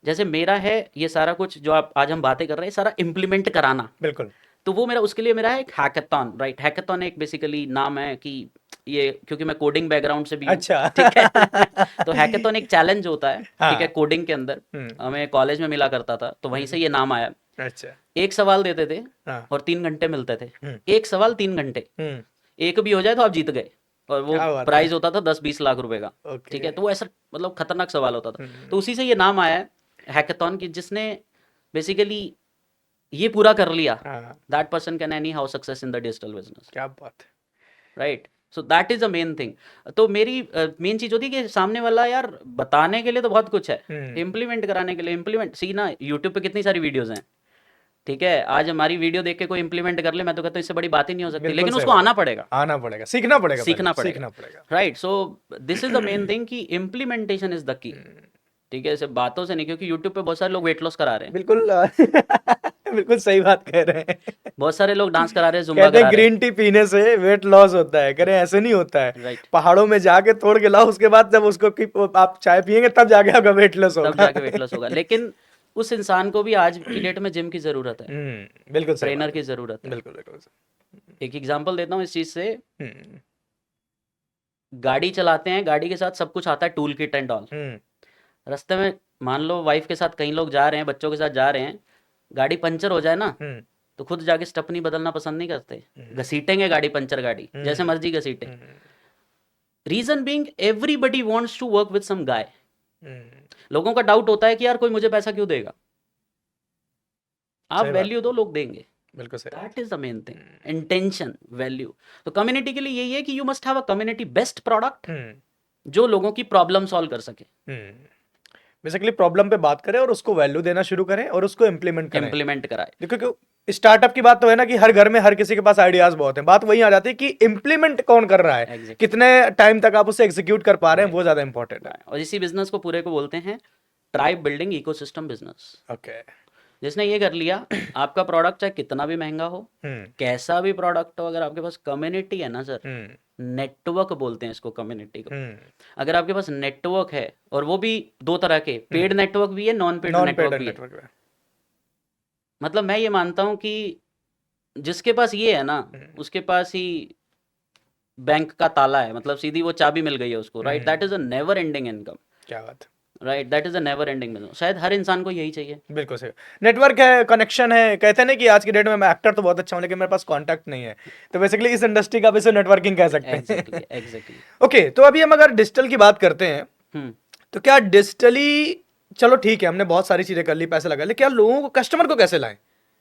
जैसे मेरा है ये सारा कुछ जो आप आज हम बातें कर रहे हैं, सारा इम्प्लीमेंट कराना, बिल्कुल। तो वो मेरा, उसके लिए मेरा है एक हैकेथॉन, राइट? हैकेथॉन एक बेसिकली नाम है कि ये, क्योंकि मैं कोडिंग बैकग्राउंड से भी हूँ, अच्छा। ठीक है? तो हैकेथॉन एक चैलेंज होता है, ठीक है? हाँ। कोडिंग के अंदर हम्म, हमें कॉलेज में मिला करता था, तो वहीं से ये नाम आया। अच्छा। एक सवाल देते थे हाँ। और 3 घंटे मिलते थे। हम्म, एक सवाल 3 घंटे, हम्म, एक भी हो जाए तो आप जीत गए, और वो क्या बात है। प्राइस होता था 10-20 लाख रुपए का। ओके। ठीक है, तो वो ऐसा मतलब खतरनाक सवाल होता था। तो उसी से ये नाम आया है हैकाथॉन की, जिसने बेसिकली ये पूरा कर लिया, हाँ, that person can any how success in the digital business, क्या बात है। Right. So that is the main thing. तो मेरी मेन चीज होती है कि सामने वाला यार बताने के लिए तो बहुत कुछ है, इम्प्लीमेंट कराने के लिए इम्प्लीमेंट सी ना, यूट्यूब पे कितनी सारी वीडियोस हैं। ठीक है, आज हमारी वीडियो देख के कोई इम्प्लीमेंट कर ले, मैं तो कहता हूँ इससे बड़ी बात ही नहीं हो सकती, बिल्कुल लेकिन सही उसको बात आना है। पड़ेगा, आना पड़ेगा, सीखना पड़ेगा, पहले सीखना पड़ेगा, सीखना पड़ेगा। Right. So this is the main thing कि इम्प्लीमेंटेशन इज द की। ठीक है, सिर्फ बातों से नहीं, क्योंकि यूट्यूब पे बहुत सारे लोग वेट लॉस करा रहे हैं, बिल्कुल बिल्कुल सही बात कह रहे हैं। बहुत सारे लोग डांस करा रहे हैं, जुम्बा कहते हैं करा रहे ग्रीन टी पीने से वेट लॉस होता है, कह रहे हैं ऐसे नहीं होता है। हैं, राइट। पहाड़ों में जाके तोड़ के लाओ, उसके बाद जब उसको आप चाय पियेंगे तब जाके आपका वेट लॉस तब होगा। जाके वेट लॉस होगा, लेकिन उस इंसान को भी आज की डेट में जिम की जरूरत है, बिल्कुल सही ट्रेनर बात की है। जरूरत है। बिल्कुल बिल्कुल एक एग्जांपल देता हूँ इस चीज से। हम्म गाड़ी चलाते हैं, गाड़ी के साथ सब कुछ आता है, टूल किट एंड ऑल। हम्म रास्ते में मान लो वाइफ के साथ कई लोग जा रहे हैं, बच्चों के साथ जा रहे हैं, गाड़ी पंचर हो जाए ना, हम्म तो खुद जाके स्टेपनी बदलना पसंद नहीं करते, घसीटेंगे गाड़ी, पंचर गाड़ी जैसे मर्जी घसीटे। Hmm reason being everybody wants to work with some guy. Hmm, लोगों का डाउट होता है कि यार कोई मुझे पैसा क्यों देगा, आप सही बात, वैल्यू दो, लोग देंगे। बिल्कुल सही बात। That is the main thing, intention, value. तो कम्युनिटी के लिए यही है कि you must have a community best product जो लोगों की प्रॉब्लम सॉल्व कर सके, बेसिकली प्रॉब्लम पे बात करें और उसको वैल्यू देना शुरू करें और उसको इम्प्लीमेंट करें। इम्प्लीमेंट कराए। देखो क्यों स्टार्टअप की बात तो है ना कि हर घर में हर किसी के पास आइडियाज बहुत हैं, बात वही आ जाती है कि इम्प्लीमेंट कौन कर रहा है, Exactly. कितने टाइम तक आप उसे एग्जीक्यूट कर पा रहे हैं, वो ज्यादा इंपॉर्टेंट है। और इसी बिजनेस को पूरे को बोलते हैं tribe building ecosystem business. Okay. जिसने ये कर लिया, आपका प्रोडक्ट चाहे कितना भी महंगा हो, कैसा भी प्रोडक्ट हो, अगर आपके पास कम्युनिटी है ना सर, नेटवर्क बोलते हैं इसको, कम्युनिटी को। अगर आपके पास नेटवर्क है, और वो भी दो तरह के, पेड नेटवर्क भी है, non paid non network paid भी है। नेटवर्क। मतलब मैं ये मानता हूँ कि जिसके पास ये है ना, उसके पास ही बैंक का ताला है, मतलब सीधी वो चाबी मिल गई है उसको, right. That is a never ending income, क्या बात है। Right. That is a never ending business. शायद हर इंसान को यही चाहिए। बिल्कुल सही। नेटवर्क है, कनेक्शन है, कहते हैं ना कि आज की डेट में मैं एक्टर तो बहुत अच्छा हूँ लेकिन मेरे पास कॉन्टैक्ट नहीं है, तो बेसिकली इस इंडस्ट्री का भी इसे नेटवर्किंग कह सकते हैं। Exactly, exactly. ओके, तो अभी हम अगर डिजिटल की बात करते हैं, तो क्या डिजिटली, चलो ठीक है हमने बहुत सारी चीजें कर ली, पैसे लगा ले, क्या लोगों को, कस्टमर को कैसे लाएं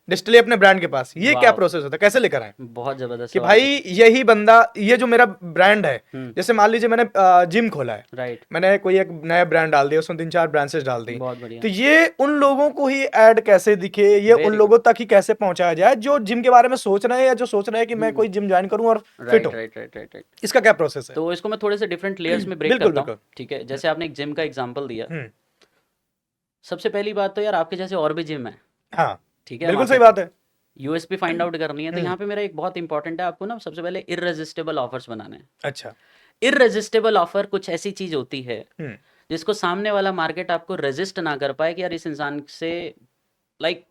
डिजिटली अपने ब्रांड के पास, ये क्या वाह, प्रोसेस होता है, कैसे लेकर आए बहुत जबरदस्त कि सवाल भाई है। यही बंदा, ये जो मेरा ब्रांड है, जैसे मान लीजिए मैंने जिम खोला है, राइट, मैंने कोई एक नया ब्रांड डाल दिया, उसमें 3-4 ब्रांचेस डाल दी, बहुत बढ़िया, तो ये उन लोगों को ही ऐड कैसे दिखे, ये उन वेरी लोगों तक ही कैसे पहुंचाया जाए जो जिम के बारे में सोच रहे हैं या जो सोच रहे हैं कि मैं कोई जिम ज्वाइन करूं और फिट राइट, हूं, राइट, राइट, राइट, राइट। इसका क्या प्रोसेस है? तो इसको मैं थोड़े से डिफरेंट लेयर्स में ब्रेक बिल्कुल करता हूँ। बिल्कुल। ठीक है, जैसे आपने एक जिम का एग्जांपल दिया, हम्म, सबसे पहली बात तो यार आपके जैसे और भी जिम है, हाँ ठीक है, बिल्कुल वहाँ पे सही बात है। यूएसपी फाइंड आउट करनी है, तो यहाँ पे मेरा एक बहुत इंपॉर्टेंट है, आपको ना सबसे पहले इररेजिस्टिबल ऑफर्स बनाने हैं। अच्छा। इररेजिस्टिबल ऑफर कुछ ऐसी चीज होती है हम्म जिसको सामने वाला मार्केट आपको रेजिस्ट ना कर पाए, कि यार इस इंसान से, लाइक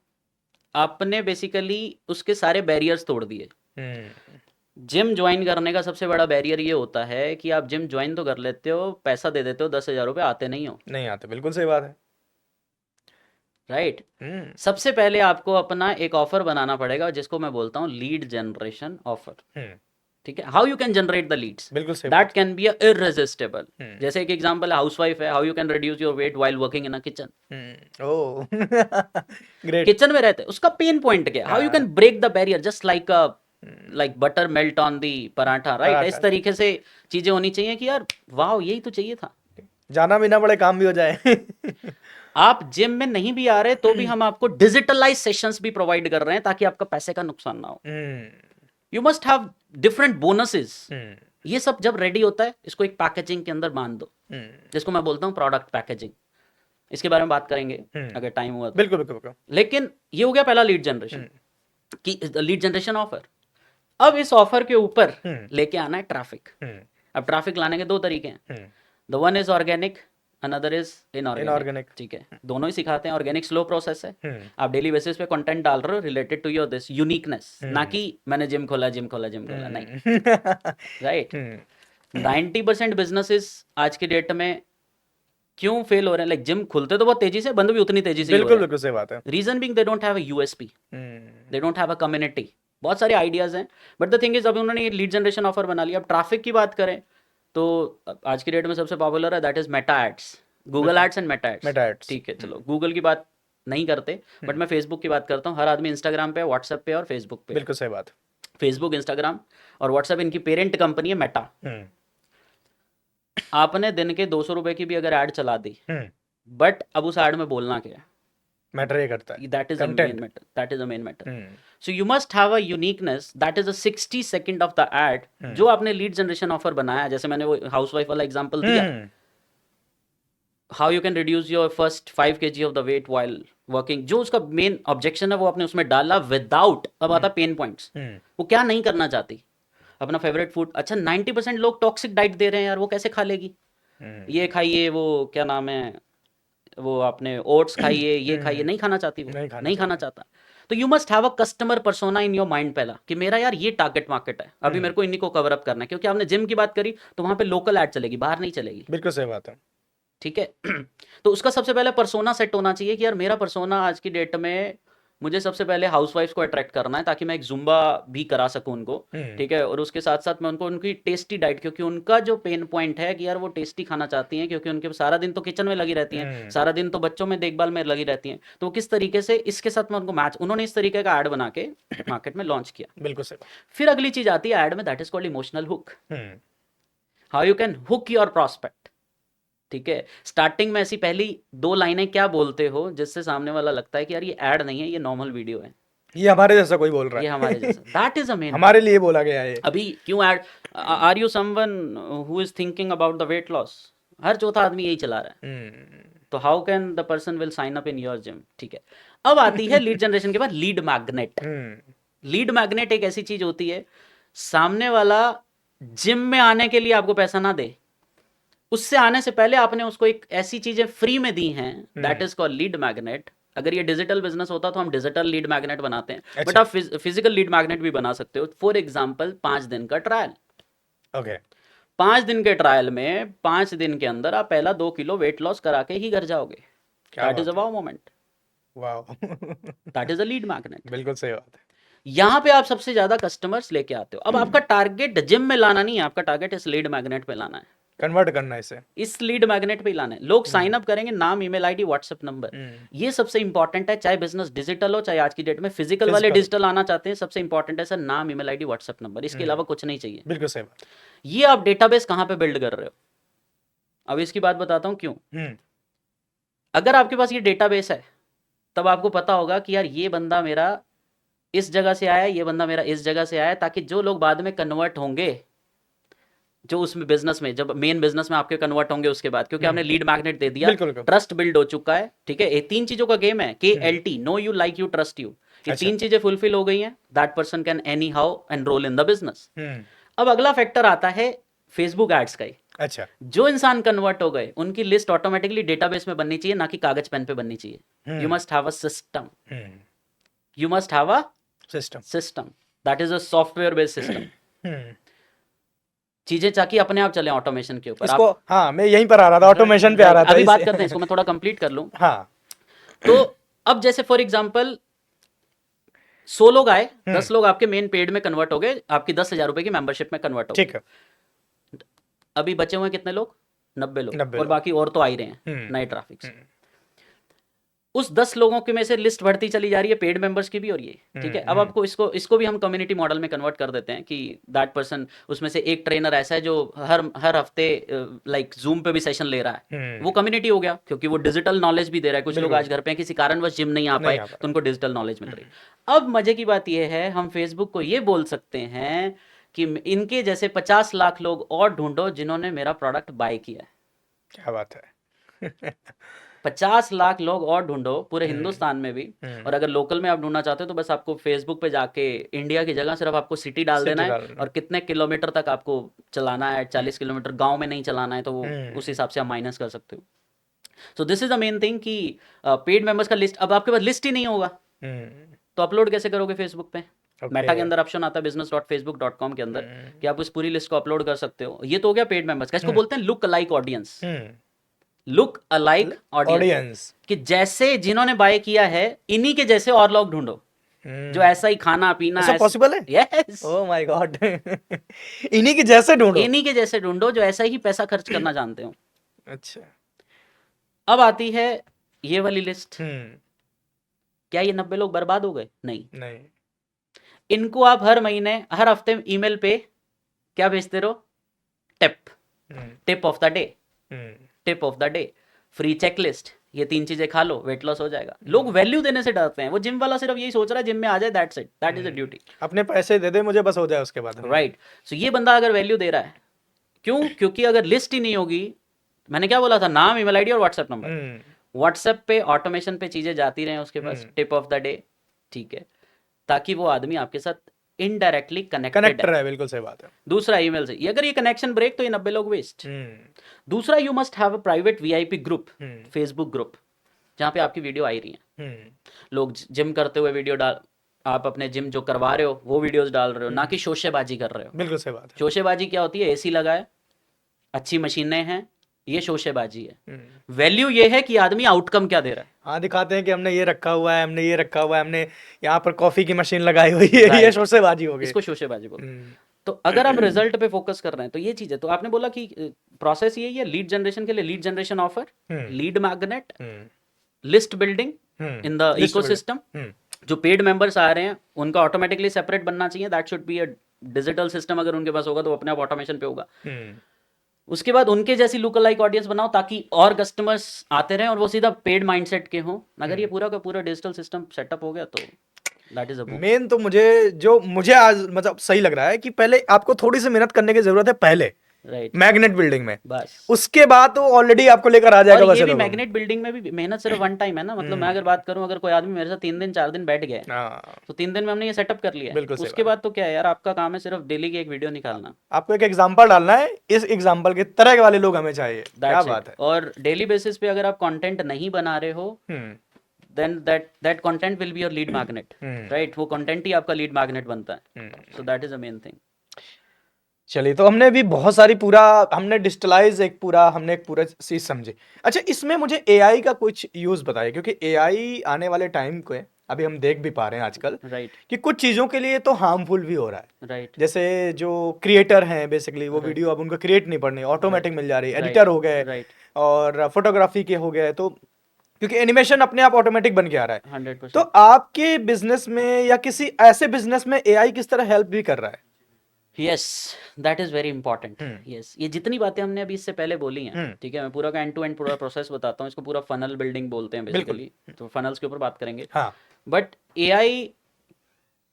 आपने बेसिकली उसके सारे बैरियर्स तोड़ दिए। हम्म जिम ज्वाइन करने का सबसे बड़ा बैरियर ये होता है कि आप जिम ज्वाइन तो कर लेते हो, पैसा दे देते हो, 10,000 रुपये, आते नहीं हो, नहीं आते, बिल्कुल सही बात है। राइट। हम्म सबसे पहले आपको अपना एक ऑफर बनाना पड़ेगा, जिसको मैं बोलता हूँ लीड जनरेशन ऑफर। हम्म ठीक है, how you can generate the leads, बिल्कुल सही दैट बात। Can be इररेजिस्टिबल। हम्म जैसे एक एग्जांपल है, हाउसवाइफ है, how you can reduce your weight while working in a kitchen. Oh great. Kitchen में रहते हैं, उसका पेन पॉइंट क्या है, how you can break the barrier, just like like butter melt on the paratha, right. इस पराठा, तरीके से चीजें होनी चाहिए कि यार वाह, यही तो चाहिए था। जाना भी ना पड़े, काम भी हो जाए। आप जिम में नहीं भी आ रहे तो भी हम आपको डिजिटलाइज सेशंस भी प्रोवाइड कर रहे हैं, ताकि आपका पैसे का नुकसान ना हो। You must have different bonuses. ये सब जब रेडी होता है, इसको एक पैकेजिंग के अंदर बांध दो, जिसको मैं बोलता हूँ प्रोडक्ट पैकेजिंग। इसके बारे में बात करेंगे अगर टाइम हुआ तो। बिल्कुल बिल्कुल बिल्कुल। लेकिन ये हो गया पहला लीड जनरेशन, कि लीड जनरेशन ऑफर। अब इस ऑफर के ऊपर लेके आना है ट्रैफिक। अब ट्रैफिक लाने के दो तरीके हैं, the one is organic, another is inorganic. ठीक है, दोनों ही सिखाते हैं। ऑर्गेनिक स्लो प्रोसेस है, आप डेली बेसिस पे कंटेंट डाल रहे हो related to your this uniqueness, ना कि मैंने जिम खोला जिम खोला जिम खोला, नहीं, राइट। 90% बिजनेसेस आज की डेट में क्यों फेल हो रहे हैं, लाइक जिम खुलते तो बहुत तेजी से, बंद भी उतनी तेजी से ही हो बिल्कुल रहे बिल्कुल सही बात है। हैं। Reason being they don't have a USP, they don't have a community. बहुत सारे आइडियाज़ हैं, बट द थिंग इज अभी उन्होंने ये लीड जनरेशन ऑफर बना लिया। अब ट्रैफिक की बात करें तो आज की डेट में सबसे पॉपुलर है that is Meta ads, Google ads and Meta ads. Meta ads. ठीक है, चलो गूगल की बात नहीं करते, बट मैं फेसबुक की बात करता हूँ। हर आदमी इंस्टाग्राम पे, व्हाट्सएप पे और फेसबुक पे। बिल्कुल सही बात। फेसबुक, इंस्टाग्राम और व्हाट्सएप इनकी पेरेंट कंपनी है मेटा। हम्म। आपने दिन के 200 रुपए की भी अगर ऐड चला दी, हम्म। बट अब उस ऐड में बोलना क्या है, मैटर ये करता है, that is a main content. Matter, that is a main matter. Hmm. So you must have a uniqueness, that is a 60 second of the ad जो आपने लीड जनरेशन ऑफर बनाया। जैसे मैंने वो हाउसवाइफ वाला एग्जांपल दिया, hmm. How you can reduce your first 5 kg of the weight while working, जो उसका मेन ऑब्जेक्शन है वो आपने उसमें डाला विदाउट, अब आता पेन पॉइंट्स, वो क्या नहीं करना चाहती, अपना फेवरेट फूड। अच्छा 90% लोग टॉक्सिक डाइट दे रहे हैं यार, वो कैसे खा लेगी, ये खाइए, वो क्या नाम है, वो आपने ओट्स खाइए, ये खाइए, नहीं खाना चाहती, वो नहीं खाना नहीं खाना चाहता। तो you must have a customer persona in your mind पहला, कि मेरा यार ये टारगेट मार्केट है, अभी मेरे को इन्हीं को कवर अप करना है। क्योंकि आपने जिम की बात करी तो वहां पे लोकल ऐड चलेगी, बाहर नहीं चलेगी। बिल्कुल सही बात है। ठीक है तो उसका सबसे पहले पर्सोना सेट होना चाहिए कि यार मेरा पर्सोना आज की डेट में, मुझे सबसे पहले हाउसवाइफ्स को अट्रैक्ट करना है ताकि मैं एक जुम्बा भी करा सकूं उनको। ठीक है, और उसके साथ साथ मैं उनको उनकी टेस्टी डाइट, क्योंकि उनका जो पेन पॉइंट है कि यार वो टेस्टी खाना चाहती हैं, क्योंकि उनके सारा दिन तो किचन में लगी रहती हैं, सारा दिन तो बच्चों में देखभाल में लगी रहती हैं, तो वो किस तरीके से इसके साथ मैं उनको मैच, उन्होंने इस तरीके का ऐड बना के मार्केट में लॉन्च किया। बिल्कुल सही बात। फिर अगली चीज आती है ऐड में, that is called emotional hook, how you can hook your prospect. ठीक है, स्टार्टिंग में ऐसी पहली 2 लाइनें क्या बोलते हो जिससे सामने वाला लगता है कि यार ये ऐड नहीं है, ये नॉर्मल वीडियो है, ये हमारे जैसा कोई बोल रहा ये है। हमारे जैसा, दैट इज अ मेन। हमारे लिए बोला गया है ये। अभी क्यों ad, are you someone who is thinking about the weight loss, हर चौथा आदमी यही चला रहा है, तो how can the person will sign up in your gym. ठीक है, अब आती है लीड जनरेशन के बाद लीड मैग्नेट। लीड मैग्नेट एक ऐसी चीज होती है, सामने वाला जिम में आने के लिए आपको पैसा ना दे, उससे आने से पहले आपने उसको एक ऐसी चीजें फ्री में दी हैं, that is called lead magnet. अगर ये डिजिटल बिजनेस होता तो हम डिजिटल लीड मैग्नेट बनाते हैं, बट आप फिजिकल लीड मैग्नेट भी बना सकते हो। फॉर एग्जाम्पल 5 दिन का ट्रायल, ओके, 5 दिन के ट्रायल में 5 दिन के अंदर आप पहला 2 किलो वेट लॉस करा के ही घर जाओगे, that is a wow moment, wow. That is a lead magnet. बिल्कुल सही बात है। यहाँ पे आप सबसे ज्यादा कस्टमर्स लेके आते हो। अब आपका टारगेट जिम में लाना नहीं है, आपका टारगेट इस लीड मैग्नेट पे लाना है, कन्वर्ट करना है इसे, इस लीड मैग्नेट पे ही लाना है। लोग साइन अप करेंगे, नाम, ईमेल आईडी, व्हाट्सएप नंबर, ये सबसे इंपॉर्टेंट है, चाहे बिजनेस डिजिटल हो चाहे आज की डेट में फिजिकल वाले डिजिटल आना चाहते हैं, सबसे इंपॉर्टेंट है सर नाम, ईमेल आईडी, व्हाट्सएप नंबर, इसके अलावा कुछ नहीं चाहिए। बिल्कुल सही बात। ये आप डेटाबेस कहाँ पे बिल्ड कर रहे हो, अब इसकी बात बताता हूँ क्यों। अगर आपके पास ये डेटाबेस है तब आपको पता होगा कि यार ये बंदा मेरा इस जगह से आया, ये बंदा मेरा इस जगह से आया, ताकि जो लोग बाद में कन्वर्ट होंगे, जो उसमें बिजनेस में, जब मेन बिजनेस में आपके कन्वर्ट होंगे उसके बाद, क्योंकि आपने लीड मैग्नेट दे दिया, ट्रस्ट बिल्ड हो चुका है। ठीक है, ये 3 चीजों का गेम है, KLT, know you, like you, trust you, ये 3 चीजें फुलफिल हो गई हैं, that person can anyhow enrol in the business. अब अगला फैक्टर आता है फेसबुक एड्स का ही। अच्छा, जो इंसान कन्वर्ट हो गए उनकी लिस्ट ऑटोमेटिकली डेटाबेस में बननी चाहिए, ना कि कागज पेन पे बननी चाहिए। You must have a system, you must have a system, that is a software based system, चीजें ताकि अपने आप चले ऑटोमेशन के ऊपर। इसको हाँ, मैं यहीं पर आ रहा था, ऑटोमेशन पे आ रहा था। अभी बात करते हैं इसको, मैं थोड़ा कंप्लीट कर लूं। हाँ, तो अब जैसे फॉर एग्जांपल 100 लोग आए, 10 लोग आपके मेन पेड में कन्वर्ट हो गए, आपकी 10,000 रुपए की मेंबरशिप में कन्वर्ट हो गए। ठीक है, अभी बचे हुए कितने लोग, 90 लोग, 90 और लोग। बाकी और तो आ ही रहे हैं नए ट्रैफिक से। उस 10 लोगों के में से लिस्ट बढ़ती चली जा रही है, पेड मेंबर्स की भी और ये। ठीक है, अब आपको इसको भी हम कम्युनिटी मॉडल में कन्वर्ट कर देते हैं कि दैट पर्सन, उसमें से एक ट्रेनर ऐसा है जो हर हफ्ते लाइक जूम पे भी सेशन ले रहा है, वो कम्युनिटी हो गया, क्योंकि वो डिजिटल नॉलेज भी दे रहा है। कुछ लोग आज घर पे हैं, किसी कारणवश जिम नहीं आ पाए, तो उनको डिजिटल नॉलेज मिल रही है। अब मजे की बात यह है, हम फेसबुक को ये बोल सकते हैं कि इनके जैसे 50 लाख लोग और ढूंढो जिन्होंने मेरा प्रोडक्ट बाय किया है। क्या बात है। 50 लाख लोग और ढूंढो पूरे हिंदुस्तान में भी, और अगर लोकल में आप ढूंढना चाहते हो तो बस आपको फेसबुक पे जाके इंडिया की जगह सिर्फ आपको सिटी डाल देना है, और कितने किलोमीटर तक आपको चलाना है, 40 किलोमीटर, गांव में नहीं चलाना है, तो वो उस हिसाब से आप माइनस कर सकते हो। सो this is the main thing कि पेड मेंबर्स का लिस्ट, अब आपके पास लिस्ट ही नहीं होगा तो अपलोड कैसे करोगे फेसबुक पे। मेटा के अंदर ऑप्शन आता है business.facebook.com के अंदर कि आप उस पूरी लिस्ट को अपलोड कर सकते हो। ये तो हो गया पेड मेंबर्स का। इसको बोलते हैं look alike audience, look alike audience, कि जैसे जिन्होंने बाय किया है इन्हीं के जैसे और लोग ढूंढो। जो ऐसा ही खाना पीना ऐसा पॉसिबल है? Yes, oh my God. इन्हीं के जैसे ढूंढो। इन्हीं के जैसे ढूंढो जो ऐसा ही पैसा खर्च करना जानते हो। अच्छा। अब आती है ये वाली लिस्ट। हम्म। क्या ये 90 लोग बर्बाद हो गए? नहीं। नहीं। इनको आप हर महीने हर हफ्ते ईमेल पे क्या भेजते रहो? Tip, hmm. Tip of the day, hmm. Tip of the day, free checklist, ये 3 चीजें खा लो, वेट लॉस हो जाएगा। लोग वैल्यू देने से डरते हैं। वो जिम वाला सिर्फ यही सोच रहा है जिम में आ जाए, that's it, that is a duty, अपने पैसे दे दे मुझे, बस हो जाए उसके बाद। राइट। सो ये बंदा अगर वैल्यू दे रहा है, क्यों? क्योंकि अगर लिस्ट ही नहीं होगी, मैंने क्या बोला था, नाम, ईमेल आईडी और व्हाट्सएप नंबर, व्हाट्सएप पे ऑटोमेशन पे चीजें जाती रहें उसके पास, टिप ऑफ द डे, ठीक है, ताकि वो आदमी आपके साथ इनडायरेक्टली कनेक्टेड कनेक्टर है। है, बिल्कुल सही बात है। दूसरा, ईमेल से ये अगर ये कनेक्शन ब्रेक तो ये 90 लोग वेस्ट। दूसरा, you must have a private VIP group, Facebook group, जहाँ पे आपकी वीडियो आ ही रही है, लोग जिम करते हुए वीडियो डाल, आप अपने जिम जो करवा रहे हो वो वीडियोस डाल रहे हो, ना कि शोशेबाजी कर रहे हो। बिल्कुल सही बात है। शोशेबाजी क्या होती है? एसी लगाए, अच्छी मशीनें हैं, ये शोशेबाजी है। वैल्यू ये है कि आदमी आउटकम क्या दे रहा है। हाँ, दिखाते हैं कि हमने ये रखा हुआ है, हमने ये रखा हुआ है, हमने यहाँ पर कॉफी की मशीन लगाई हुई है, ये Right. शोशेबाजी हो गई। इसको शोशेबाजी बोलते हैं। तो अगर आप रिजल्ट पे फोकस कर रहे हैं तो ये चीज है। तो आपने बोला कि प्रोसेस यही है लीड जनरेशन के लिए, lead generation offer, lead magnet, list building in the ecosystem. जो पेड मेंबर्स आ रहे हैं उनका ऑटोमेटिकली सेपरेट बनना चाहिए, that should be a digital system. अगर उनके पास होगा तो अपने आप ऑटोमेशन पे होगा। उसके बाद उनके जैसी लुक लाइक ऑडियंस बनाओ ताकि और कस्टमर्स आते रहें और वो सीधा पेड माइंडसेट के हों। अगर ये पूरा का पूरा डिजिटल सिस्टम सेटअप हो गया तो that is a boom. Main तो मुझे आज मतलब सही लग रहा है कि पहले आपको थोड़ी सी मेहनत करने की जरूरत है, पहले राइट, मैग्नेट बिल्डिंग में, बस। उसके बाद तो ऑलरेडी आपको लेकर आ और जाएगा। ये वैसे भी तो मैग्नेट बिल्डिंग में भी मेहनत सिर्फ वन टाइम है ना। मतलब मैं अगर बात करूं, अगर कोई आदमी मेरे साथ 3 दिन 4 दिन बैठ गया है हाँ, तो 3 दिन में हमने ये सेटअप कर लिया है। बिल्कुल सही उसके बात बाद तो क्या है यार, आपका काम है सिर्फ डेली की एक वीडियो निकालना, आपको एक एग्जांपल डालना है, इस एग्जांपल के तरह के वाले लोग हमें चाहिए। क्या दैट्स बात इट। है। और डेली बेसिस पे अगर आप कंटेंट नहीं बना रहे हो then that content will be your lead magnet, right. वो कंटेंट ही आपका लीड मैग्नेट बनता है। So that is the main thing. चलिए, तो हमने भी बहुत सारी हमने डिजिटलाइज हमने एक पूरा चीज समझे। अच्छा, इसमें मुझे एआई का कुछ यूज बताइए, क्योंकि एआई आने वाले टाइम को अभी हम देख भी पा रहे हैं आजकल, राइट, कि कुछ चीजों के लिए तो हार्मफुल भी हो रहा है। राइट, जैसे जो क्रिएटर हैं, बेसिकली वो Right. वीडियो अब उनको क्रिएट नहीं पड़नी, ऑटोमेटिक मिल जा रही है, Right. एडिटर हो गए राइट, और फोटोग्राफी के हो गए, तो क्योंकि एनिमेशन अपने आप ऑटोमेटिक बन के आ रहा है। 100%। तो आपके बिजनेस में या किसी ऐसे बिजनेस में एआई किस तरह हेल्प भी कर रहा है? Yes, that is very important. Yes, ये जितनी बातें हमने अभी इससे पहले बोली हैं, ठीक है, मैं पूरा का एंड टू एंड पूरा प्रोसेस बताता हूँ। इसको पूरा फनल बिल्डिंग बोलते हैं बेसिकली, तो फनल्स के ऊपर बात करेंगे। हाँ। बट एआई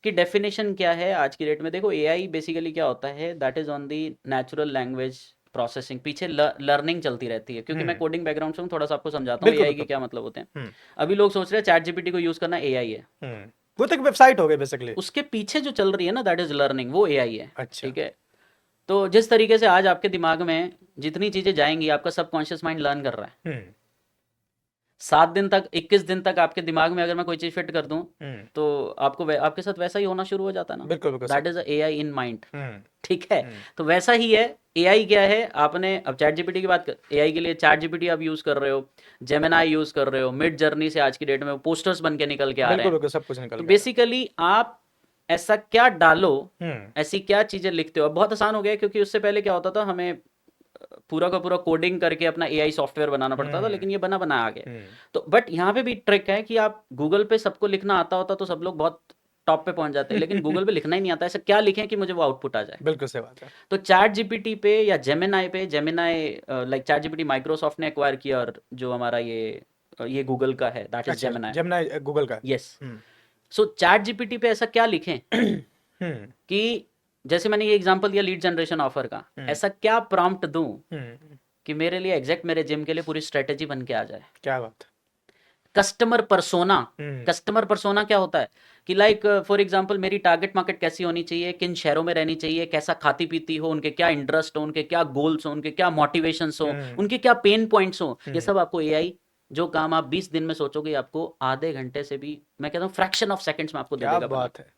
की डेफिनेशन क्या है आज की डेट में? देखो, एआई बेसिकली क्या होता है, that is on the natural language processing. पीछे लर्निंग चलती रहती है, क्योंकि मैं कोडिंग बैकग्राउंड से हूँ, थोड़ा सा आपको समझाता हूँ एआई के क्या मतलब होते हैं। अभी लोग सोच रहे हैं चैट जीपीटी को यूज करना एआई है, वो तो एक वेबसाइट हो गई बेसिकली। उसके पीछे जो चल रही है ना, दैट इज लर्निंग, वो एआई है। अच्छा। ठीक है, तो जिस तरीके से आज आपके दिमाग में जितनी चीजें जाएंगी, आपका सबकॉन्शियस माइंड लर्न कर रहा है। 7 दिन तक, 21 दिन तक आपके दिमाग में अगर मैं कोई चीज फिट कर दूं तो आपके साथ वैसा ही होना शुरू हो जाता है ना। बिल्कुल बिल्कुल। That is AI in mind. ठीक है, तो वैसा ही है एआई। क्या है, आपने अब चैट जीपीटी की बात कर, एआई के लिए चैट जीपीटी आप यूज कर रहे हो, जेमिनाई यूज कर रहे हो, मिड जर्नी से आज की डेट में पोस्टर्स बन के निकल के आ रहे बिल्कुल हैं। बिल्कुल, सब कुछ निकल तो गया। बेसिकली आप ऐसा क्या डालो, ऐसी क्या चीजें लिखते हो। अब बहुत आसान हो गया है, क्योंकि उससे पहले क्या होता था, हमें पूरा का पूरा कोडिंग करके अपना एआई सॉफ्टवेयर बनाना पड़ता था, लेकिन ये बना आ गया। तो बट यहाँ पे भी ट्रिक है कि आप गूगल पे सबको लिखना आता होता तो सब लोग बहुत टॉप पे पहुंच जाते हैं, लेकिन गूगल पे लिखना ही नहीं आता। ऐसा क्या लिखें कि मुझे वो आउटपुट आ जाए। बिल्कुल सही बात है। तो चैट जीपीटी पे या जेमिनाई पे, Gemini like chat GPT Microsoft ने एक्वायर किया, और जो हमारा ये गूगल का है, that is Gemini. Gemini Google का। यस। सो चैट जीपीटी पे ऐसा क्या लिखें कि जैसे मैंने ये एग्जांपल दिया लीड जनरेशन ऑफर का, ऐसा क्या प्रॉम्प्ट दूं कि मेरे लिए एग्जैक्ट मेरे जिम के लिए पूरी स्ट्रेटेजी बन के आ जाए। क्या बात। Customer persona. कस्टमर पर्सोना क्या होता है कि लाइक फॉर एग्जांपल मेरी टारगेट मार्केट कैसी होनी चाहिए, किन शहरों में रहनी चाहिए, कैसा खाती पीती हो, उनके क्या इंटरेस्ट हो, उनके क्या गोल्स हो, उनके क्या मोटिवेशंस हो, उनके क्या पेन पॉइंट्स हो, ये सब आपको एआई, जो काम आप 20 दिन में सोचोगे आपको आधे घंटे से भी, मैं कहता हूँ फ्रैक्शन ऑफ सेकंड्स में आपको दे देगा। क्या बात है।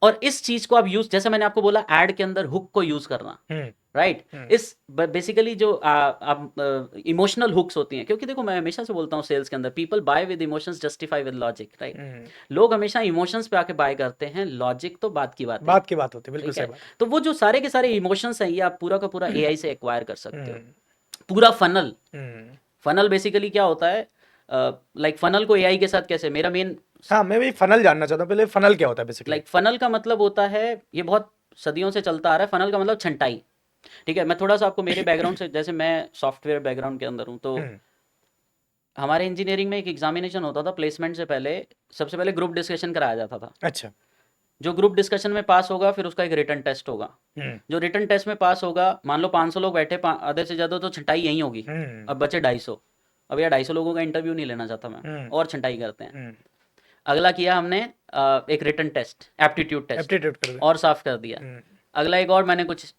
और इस चीज को आप यूज, जैसे मैंने आपको बोला एड के अंदर हुक को यूज करना, राइट। इस बेसिकली जो इमोशनल हुक्स होती हैं, क्योंकि देखो मैं हमेशा से बोलता हूँ सेल्स के अंदर people buy with emotions justify with logic, right. लोग हमेशा इमोशंस पे आके बाय करते हैं, लॉजिक तो बात की बात है, बात की बात होती है, बिल्कुल ठीक सही है। बात है। तो वो जो सारे के सारे इमोशंस हैं ये आप पूरा का पूरा एआई से एक्वायर कर सकते हो। हम्म, पूरा फनल, हम्म। फनल बेसिकली क्या होता है, लाइक फनल को एआई के साथ कैसे, मेरा मेन हाँ, मैं भी फनल जानना चाहता हूँ, पहले फनल क्या होता है बेसिकली? लाइक फनल का मतलब होता है, ये बहुत सदियों से चलता आ रहा है, फनल का मतलब छंटाई, ठीक है। मैं थोड़ा सा आपको मेरे बैकग्राउंड से, जैसे मैं सॉफ्टवेयर बैकग्राउंड के अंदर हूँ, तो हम्म, हमारे इंजीनियरिंग में एक एग्जामिनेशन होता था प्लेसमेंट से पहले। सबसे पहले ग्रुप डिस्कशन कराया जाता था। अच्छा। जो ग्रुप डिस्कशन में पास होगा फिर उसका एक रिटर्न टेस्ट होगा। हम्म, जो रिटर्न टेस्ट में पास होगा, मान लो 500 लोग बैठे, आधे से ज़्यादा तो छंटाई यहीं होगी। हम्म, अब बचे 250। अब यार 250 लोगों का इंटरव्यू नहीं लेना चाहता मैं, हम्म, और छंटाई करते हैं। हम्म। अगला किया हमने एक return test, aptitude test, aptitude कर दे। और साफ कर दिया। हम्म, अगला एक और मैंने कुछ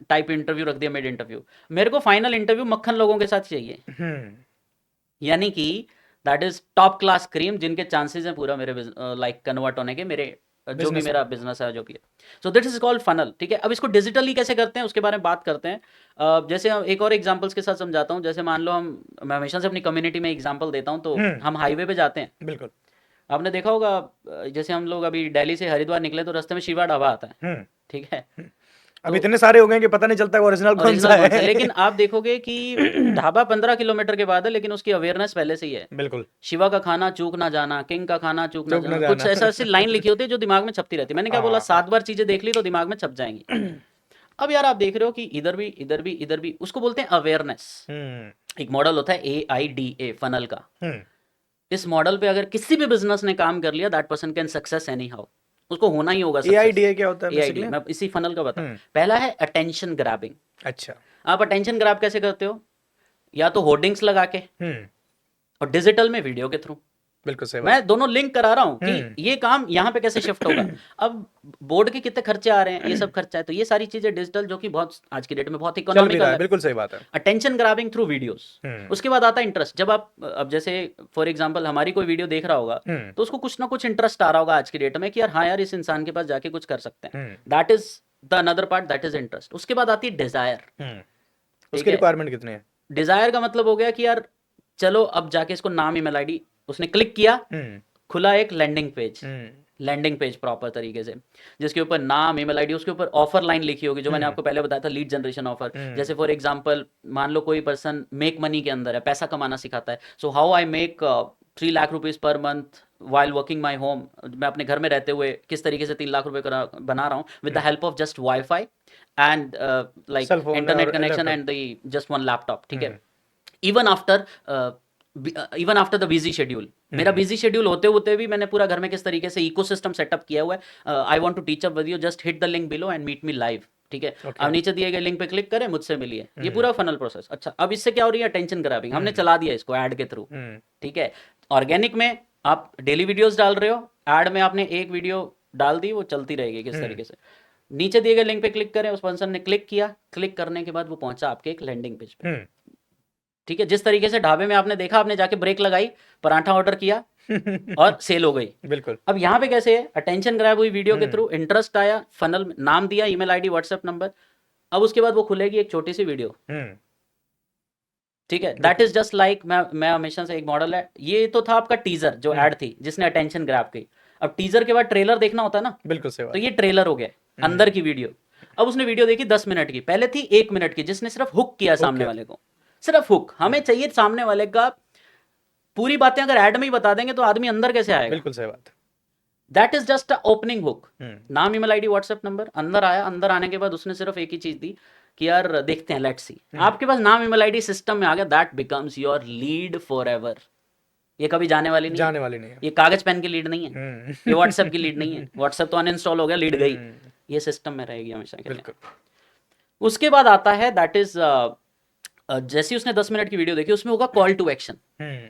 टाइप इंटरव्यू रख दिया, मिड इंटरव्यू। मेरे को फाइनल इंटरव्यू मक्खन लोगों के साथ चाहिए, हम्म। यानी कि that is top class cream, जिनके चांसेस हैं पूरा मेरे लाइक कन्वर्ट होने के, मेरे जो भी बिजनेस मेरा में। बिजनेस है जो भी है। सो दिस इज कॉल्ड फनल, ठीक है। अब इसको डिजिटली कैसे करते हैं उसके बारे में बात करते हैं। जैसे हम एक और एग्जांपल्स के साथ समझाता हूँ। जैसे मान लो मैं हमेशा से अपनी कम्युनिटी में एग्जांपल देता हूँ, तो हम्म, हम हाईवे पे जाते हैं। बिल्कुल। आपने देखा होगा, जैसे हम लोग अभी दिल्ली से हरिद्वार निकले तो रास्ते में शिवा ढाबा आता है, हम्म। ठीक है। अब तो इतने सारे हो गए कि पता नहीं चलता है ओरिजिनल कौन सा ओरिजिनल कौन सा है, है। लेकिन आप देखोगे कि ढाबा 15 किलोमीटर के बाद है, लेकिन उसकी अवेयरनेस पहले से ही है। बिल्कुल। शिवा का खाना चूक ना जाना, किंग का खाना चूक ना चुप न जाना, कुछ जाना। ऐसा ऐसी लाइन लिखी होती है जो दिमाग में छपती रहती है। मैंने क्या बोला, हाँ। 7 बार चीजें देख ली तो दिमाग में छप जाएंगी। अब यार आप देख रहे हो कि इधर भी इधर भी इधर भी, उसको बोलते हैं अवेयरनेस। हम्म, एक मॉडल होता है AIDA फनल का। हम्म। इस मॉडल पे अगर किसी भी बिजनेस ने काम कर लिया, that person can success any how, उसको होना ही होगा सक्सेस। AIDA क्या होता है AID बेसिकली? मैं इसी फनल का बता। हम्म। पहला है अटेंशन ग्रैबिंग। अच्छा। आप अटेंशन ग्रैब कैसे करते हो, या तो होर्डिंग्स लगा के, हम्म, और डिजिटल में वीडियो के थ्रू। बिल्कुल सही मैं बात। दोनों लिंक करा रहा हूं कि हम्म। ये काम यहाँ पे कैसे शिफ्ट होगा। अब बोर्ड के कितने खर्चे आ रहे हैं, ये सब खर्चा है, तो ये सारी चीजें डिजिटल, जो कि बहुत आज की डेट में बहुत चल भी रहा इकोनॉमिकल है, है। बिल्कुल सही बात है। Attention grabbing through videos. Hmm, उसके बाद आता है इंटरेस्ट। जब आप अब जैसे फॉर एग्जांपल हमारी कोई वीडियो देख रहा होगा, हम्म, तो उसको कुछ ना कुछ इंटरेस्ट आ रहा होगा आज की डेट में कि यार हाँ यार इस इंसान के पास जाके कुछ कर सकते हैं। Hmm, that is the another part, that is interest. उसके बाद आती है डिजायर, हम्म। ठीक उसकी है। रिक्वायरमेंट कितनी है? डिजायर का मतलब हो गया कि यार चलो अब जाके इसको नाम, ईमेल आईडी, उसने क्लिक किया, हम्म, खुला एक लैंडिंग पेज। हम्म, लैंडिंग पेज प्रॉपर तरीके से, जिसके ऊपर नाम, ईमेल आईडी, उसके ऊपर ऑफर लाइन लिखी होगी, जो मैंने हम्म, आपको पहले बताया था, लीड जनरेशन ऑफर। हम्म, जैसे फॉर एग्जांपल मान लो कोई पर्सन मेक मनी के अंदर है, पैसा कमाना सिखाता है। So how I make 3 lakh rupees per month while working my home. मैं अपने घर में रहते हुए किस तरीके से 3 लाख रुपए बना रहा हूँ, with the help of just WiFi and like cell phone internet और connection laptop. And the just one laptop, ठीक है। Hmm, even after even after the busy schedule, मेरा हम्म, बिजी शेड्यूल होते होते भी मैंने पूरा घर में किस तरीके से इकोसिस्टम सेटअप किया हुआ है। I want to teach a video, just hit the link below and meet me live, ठीक है। ओके। अब नीचे दिए गए लिंक पे क्लिक करें, मुझसे मिलिए, ये हम्म, पूरा फनल प्रोसेस। अच्छा, अब इससे क्या हो रही है, अटेंशन ग्रैबिंग हमने हम्म, चला दिया इसको ऐड के थ्रू, हम्म, ठीक है। ऑर्गेनिक में आप डेली वीडियोस डाल रहे हो, ऐड में आपने एक वीडियो डाल दी, वो चलती रहेगी किस हम्म, तरीके से। नीचे दिए गए लिंक पे क्लिक करें, उस पर्सन ने क्लिक किया, क्लिक करने के बाद वो पहुंचा आपके एक लैंडिंग पेज पे, हम्म। ठीक है। जिस तरीके से ढाबे में आपने देखा, आपने जाके ब्रेक लगाई, पराठा ऑर्डर किया और सेल हो गई। बिल्कुल। अब यहाँ पे कैसे है, अटेंशन ग्रैब हुई वीडियो के हम्म, थ्रू, इंटरेस्ट आया, फनल में नाम दिया, ईमेल आईडी, व्हाट्सएप नंबर। अब उसके बाद वो खुलेगी एक छोटी सी वीडियो, हम्म, ठीक है। दैट बिल्कुल। इज जस्ट लाइक, मैं हमेशा से एक मॉडल है, ये तो था आपका टीजर जो हम्म, ऐड थी जिसने अटेंशन ग्रैब की। अब टीजर के बाद ट्रेलर देखना होता है ना, बिल्कुल सही तो बात। ये ट्रेलर हो गया, अंदर हम्म, की वीडियो। अब उसने वीडियो देखी 10 मिनट की, पहले थी 1 मिनट की, जिसने सिर्फ हुक किया सामने ओके। वाले को, सिर्फ हुक। हमें चाहिए सामने वाले का पूरी बातें अगर ऐड में ही बता देंगे तो आदमी अंदर कैसे आएगा। बिल्कुल सही बात। That is just a opening hook. Hmm, नाम, ईमेल आईडी, व्हाट्सएप नंबर, अंदर आया। अंदर आने के बाद उसने सिर्फ एक ही चीज दी कि यार देखते हैं, लेट्स सी। हम्म, आपके पास नाम, ईमेल आईडी सिस्टम में आ गया, that becomes your lead for ever. ये कभी जाने वाली नहीं है। जाने वाली नहीं है। ये कागज पेन की लीड नहीं है, ये व्हाट्सएप की लीड नहीं है। हम्म। व्हाट्सएप तो अनइंस्टॉल हो गया, लीड गई। हम्म, ये सिस्टम में रहेगी हमेशा के लिए। बिल्कुल। उसके बाद आता है दैट इज जैसे ही उसने 10 मिनट की वीडियो देखी, उसमें होगा कॉल टू एक्शन। हम्म,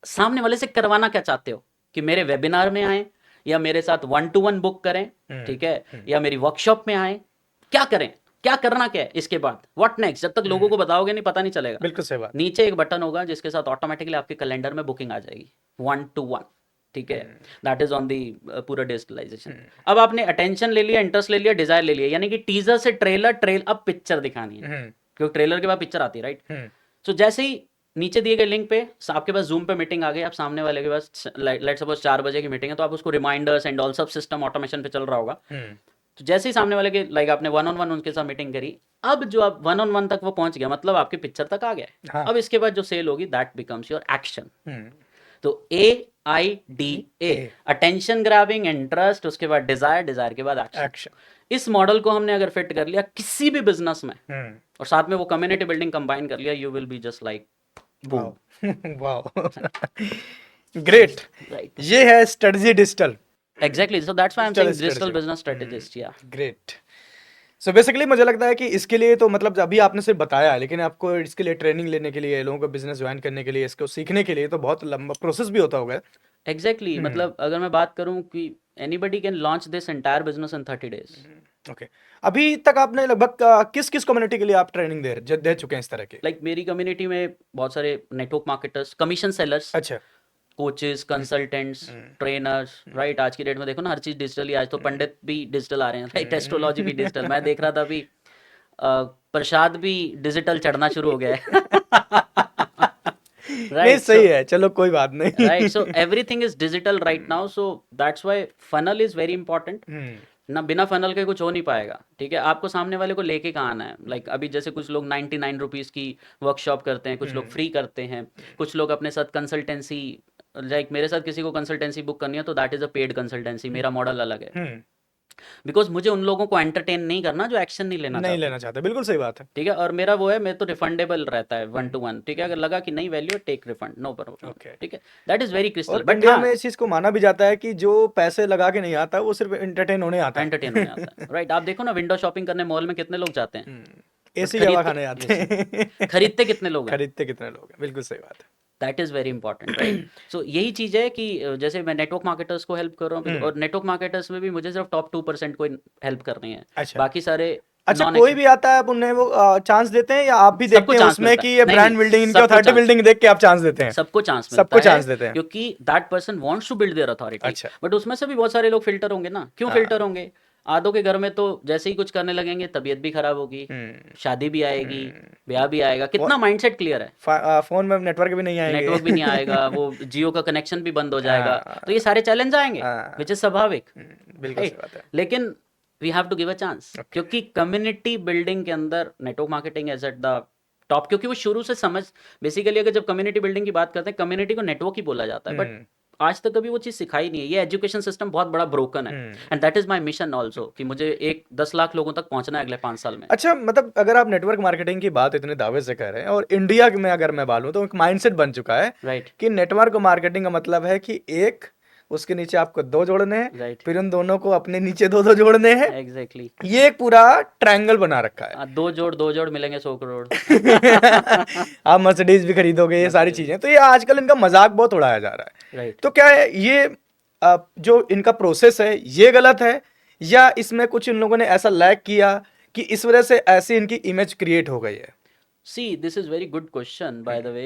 सामने वाले से करवाना क्या चाहते हो, कि मेरे वेबिनार में आए, या मेरे साथ 1-to-1 बुक करें, हम्म, ठीक है, हम्म, या मेरी वर्कशॉप में आए, क्या करें, क्या करना क्या है इसके बाद, व्हाट नेक्स्ट। जब तक लोगों को बताओगे नहीं, पता नहीं चलेगा। बिल्कुल सही बात। नीचे एक बटन होगा जिसके साथ ऑटोमेटिकली आपके कैलेंडर में बुकिंग आ जाएगी, 1-to-1, ठीक है, दैट इज ऑन दी पूरा डिजिटलाइजेशन। अब आपने अटेंशन ले लिया, इंटरेस्ट ले लिया, डिजायर ले लिया, यानी कि टीजर से ट्रेलर अब पिक्चर दिखानी है, क्योंकि ट्रेलर के बाद पिक्चर आती है, राइट? सो जैसे ही नीचे दिए गए लिंक पे आपके पास जूम पे मीटिंग आ गई, आप सामने वाले के पास लेट सपोज 4 बजे की मीटिंग है, तो आप उसको रिमाइंडर्स एंड ऑल सब सिस्टम ऑटोमेशन पे चल रहा होगा। तो जैसे ही सामने वाले के लाइक आपने 1-on-1 उनके साथ मीटिंग करी, अब जो आप 1-on-1 तक वो पहुंच गया, मतलब आपकी पिक्चर तक आ गया है। हाँ। अब इसके बाद जो सेल होगी दैट बिकम्स योर एक्शन। तो AIDA, अटेंशन ग्रैबिंग, इंटरेस्ट, उसके बाद डिजायर, डिजायर के बाद एक्शन। इस मॉडल को हमने अगर फिट कर लिया किसी भी बिजनेस में और साथ में वो कम्युनिटी बिल्डिंग कंबाइन कर लिया, you will be just like boom. Wow, great, right, ये है strategy digital. Exactly, so that's why I am saying digital business strategist. या ग्रेट। सो बेसिकली मुझे लगता है कि इसके लिए तो मतलब अभी आपने सिर्फ बताया, लेकिन आपको इसके लिए ट्रेनिंग लेने के लिए, लोगों को बिजनेस ज्वाइन करने के लिए, इसको सीखने के लिए तो बहुत लंबा प्रोसेस भी होता होगा। एग्जैक्टली, मतलब अगर मैं बात करूं कि anybody can launch this entire business in 30 days. Okay, अभी तक आपने लगभग किस किस कम्युनिटी के लिए आप ट्रेनिंग दे चुके हैं इस तरह के? लाइक मेरी कम्युनिटी में बहुत सारे नेटवर्क मार्केटर्स, कमीशन सेलर्स, अच्छा, कोचेस, कंसल्टेंट्स, ट्रेनर्स, राइट? आज की डेट में देखो ना, हर चीज डिजिटल ही, आज तो पंडित भी डिजिटल आ रहे हैं, राइट? एस्ट्रोलॉजी भी डिजिटल। मैं देख रहा था अभी प्रसाद भी डिजिटल चढ़ना शुरू हो गया है। नहीं, सही है, चलो कोई बात नहीं। Right, so everything is digital right now, so that's why funnel is very important ना। बिना फनल के कुछ हो नहीं पाएगा, ठीक है? आपको सामने वाले को लेके कहाँ आना है। लाइक अभी जैसे कुछ लोग 99 रुपीज़ की वर्कशॉप करते हैं, कुछ लोग फ्री करते हैं, कुछ लोग अपने साथ कंसल्टेंसी, लाइक मेरे साथ किसी को कंसल्टेंसी बुक करनी है तो that is a paid consultancy, मेरा मॉडल अलग है। बिकॉज मुझे उन लोगों को एंटरटेन नहीं करना जो एक्शन नहीं लेना चाहते। बिल्कुल सही बात है, ठीक है? और मेरा वो है, मैं तो रिफंडेबल रहता है 1-to-1, ठीक है? अगर लगा कि नहीं value, take refund, no problem. Okay. ठीक है, दैट इज वेरी क्रिस्टल। और बट इंडिया हाँ, में इस चीज को माना भी जाता है कि जो पैसे लगा के नहीं आता वो सिर्फ एंटरटेन होने आता है। एंटरटेन होने आता है, राइट? आप देखो ना, विंडो शॉपिंग करने मॉल में कितने लोग जाते हैं, एसी खरीदते- हवा खाने आते हैं। खरीदते कितने लोग हैं? खरीदते कितने लोग हैं, बिल्कुल सही बात है। That is very important, right? So यही चीज है कि जैसे मैं नेटवर्क मार्केटर्स को हेल्प कर रहा हूँ, और नेटवर्क मार्केटर्स में भी मुझे सिर्फ टॉप 2% को हेल्प करनी है। अच्छा। बाकी सारे अच्छा, कोई भी आता है आप उन्हें वो चांस देते हैं, या आप भी देखते हैं chance उसमें मिलता कि है। ये नहीं, ब्रांड नहीं, बिल्डिंग, इनकी सबको अथॉरिटी chance। बिल्डिंग देख के आप चांस देते हैं? सबको चांस मिलता सबको है, चांस देते हैं, क्योंकि that person wants to build their authority. अच्छा। बट उसमें से भी बहुत सारे लोग फिल्टर होंगे ना। क्यों फिल्टर होंगे? आधों के घर में तो जैसे ही कुछ करने लगेंगे तबीयत भी खराब होगी, शादी भी आएगी, ब्याह भी आएगा। कितना माइंडसेट क्लियर है? फोन में नेटवर्क भी नहीं आएंगे, नेटवर्क भी नहीं आएगा, वो जियो का कनेक्शन भी बंद हो जाएगा। तो ये सारे चैलेंज आएंगे, विच इज स्वाभाविक। बिल्कुल सही बात है। लेकिन we have to give a chance, क्योंकि कम्युनिटी बिल्डिंग के अंदर network marketing is at the top. क्योंकि वो शुरू से समझ, बेसिकली अगर जब कम्युनिटी बिल्डिंग की बात करते हैं, कम्युनिटी को नेटवर्क ही बोला जाता है, बट आज तक कभी वो चीज़ सिखाई नहीं है। ये एजुकेशन सिस्टम बहुत बड़ा ब्रोकन है, and that is my mission also, कि मुझे 10 लाख लोगों तक पहुंचना है अगले 5 साल में। अच्छा, मतलब अगर आप नेटवर्क मार्केटिंग की बात इतने दावे से कर रहे हैं, और इंडिया में अगर मैं बोलूं तो एक माइंडसेट बन चुका है, राइट, कि नेटवर्क मार्केटिंग का मतलब है कि एक, उसके नीचे आपको 2 जोड़ने हैं, राइट, फिर उन दोनों को अपने नीचे 2-2 जोड़ने हैं। एग्जैक्टली। ये एक पूरा ट्रायंगल बना रखा है। 2 जोड़ मिलेंगे 100 करोड़। आप मर्सिडीज भी खरीदोगे, ये सारी चीजें, तो ये आजकल इनका मजाक बहुत उड़ाया जा रहा है। राइट, तो क्या है ये जो इनका प्रोसेस है ये गलत है, या इसमें कुछ इन लोगों ने ऐसा लैक किया कि इस वजह से ऐसी इनकी इमेज क्रिएट हो गई है? See this is very good question by the way.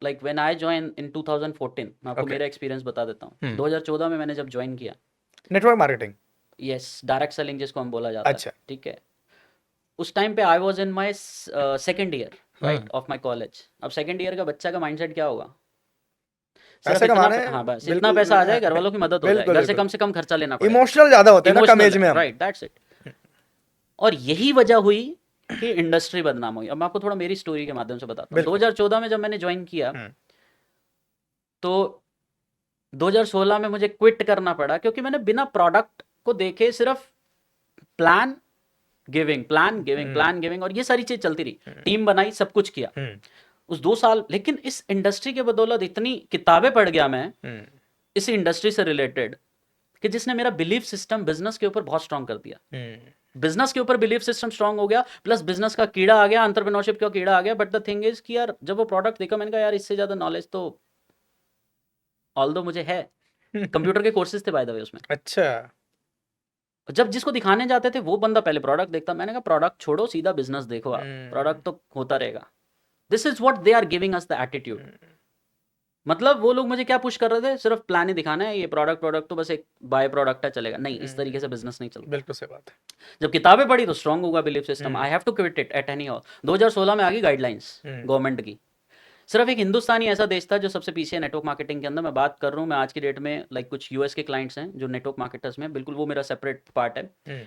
Like when I join in 2014, मैं आपको मेरा एक्सपीरियंस बता देता हूँ। 2014 में मैंने जब ज्वाइन किया network marketing, yes, direct selling जिसको हम बोला जाता अच्छा, है, ठीक है? उस टाइम पे आई was in my second year, right, of my college. अब सेकंड ईयर का बच्चा का माइंडसेट क्या होगा? सिर्फ पैसे इतना, कमाना है, हाँ बस इतना बिल्कुल, पैसा आ जाए, घर वालों की मदद हो जाए, बिल्कुल, घर से बिल्कुल। कम खर्चा लेना पड़े। इमोशनल ज्यादा होते हैं ना कम एज में हम। Right, that's it. और यही वजह हुई कि इंडस्ट्री बदनाम हुई। अब मैं आपको थोड़ा मेरी स्टोरी के माध्यम से बताता हूँ। 2014 में जब मैंने ज्वाइन किया, तो 2016 में मुझे क्विट करना पड़ा, क्योंकि मैंने बिना प्रोडक्ट को देखे सिर्फ प्लान गिविंग और ये सारी चीज चलती रही। टीम बनाई, सब कुछ किया उस 2 साल। लेकिन इस इंडस्ट्री के बदौलत इतनी किताबें पढ़ गया मैं इस इंडस्ट्री से रिलेटेड, कि जिसने मेरा बिलीफ सिस्टम बिजनेस के ऊपर बहुत स्ट्रांग कर दिया। बिजनेस के ऊपर बिलीफ सिस्टम स्ट्रांग हो गया, प्लस बिजनेस का कीड़ा आ गया, एंटरप्रेन्योरशिप का कीड़ा आ गया। बट द थिंग इज कि यार, जब वो प्रोडक्ट देखा, मैंने कहा यार इससे ज्यादा नॉलेज तो ऑल्दो मुझे है। कंप्यूटर के कोर्सेज थे बाय द वे उसमें। अच्छा, जब जिसको दिखाने जाते थे वो बंदा पहले प्रोडक्ट देखता, मैंने कहा प्रोडक्ट छोड़ो, सीधा बिजनेस देखो, आप प्रोडक्ट तो होता रहेगा। This is what they are giving us the attitude. मतलब वो लोग मुझे क्या पुश कर रहे थे, सिर्फ प्लान ही दिखाना है, ये प्रोडक्ट तो बस एक बाय प्रोडक्ट है, चलेगा नहीं, इस तरीके से बिजनेस नहीं चलता। बिल्कुल सही बात जब किताबें पढ़ी तो स्ट्रांग होगा बिलीफ सिस्टम, है। I have to quit it at anyhow. 2016 में आ गई गाइडलाइंस गवर्नमेंट की। सिर्फ एक हिंदुस्तानी ऐसा देश था जो सबसे पीछे है नेटवर्क मार्केटिंग के अंदर। मैं बात कर रहा हूँ, मैं आज की डेट में लाइक कुछ यूएस के क्लाइंट्स हैं जो नेटवर्क मार्केटर्स में, बिल्कुल वो मेरा सेपरेट पार्ट है।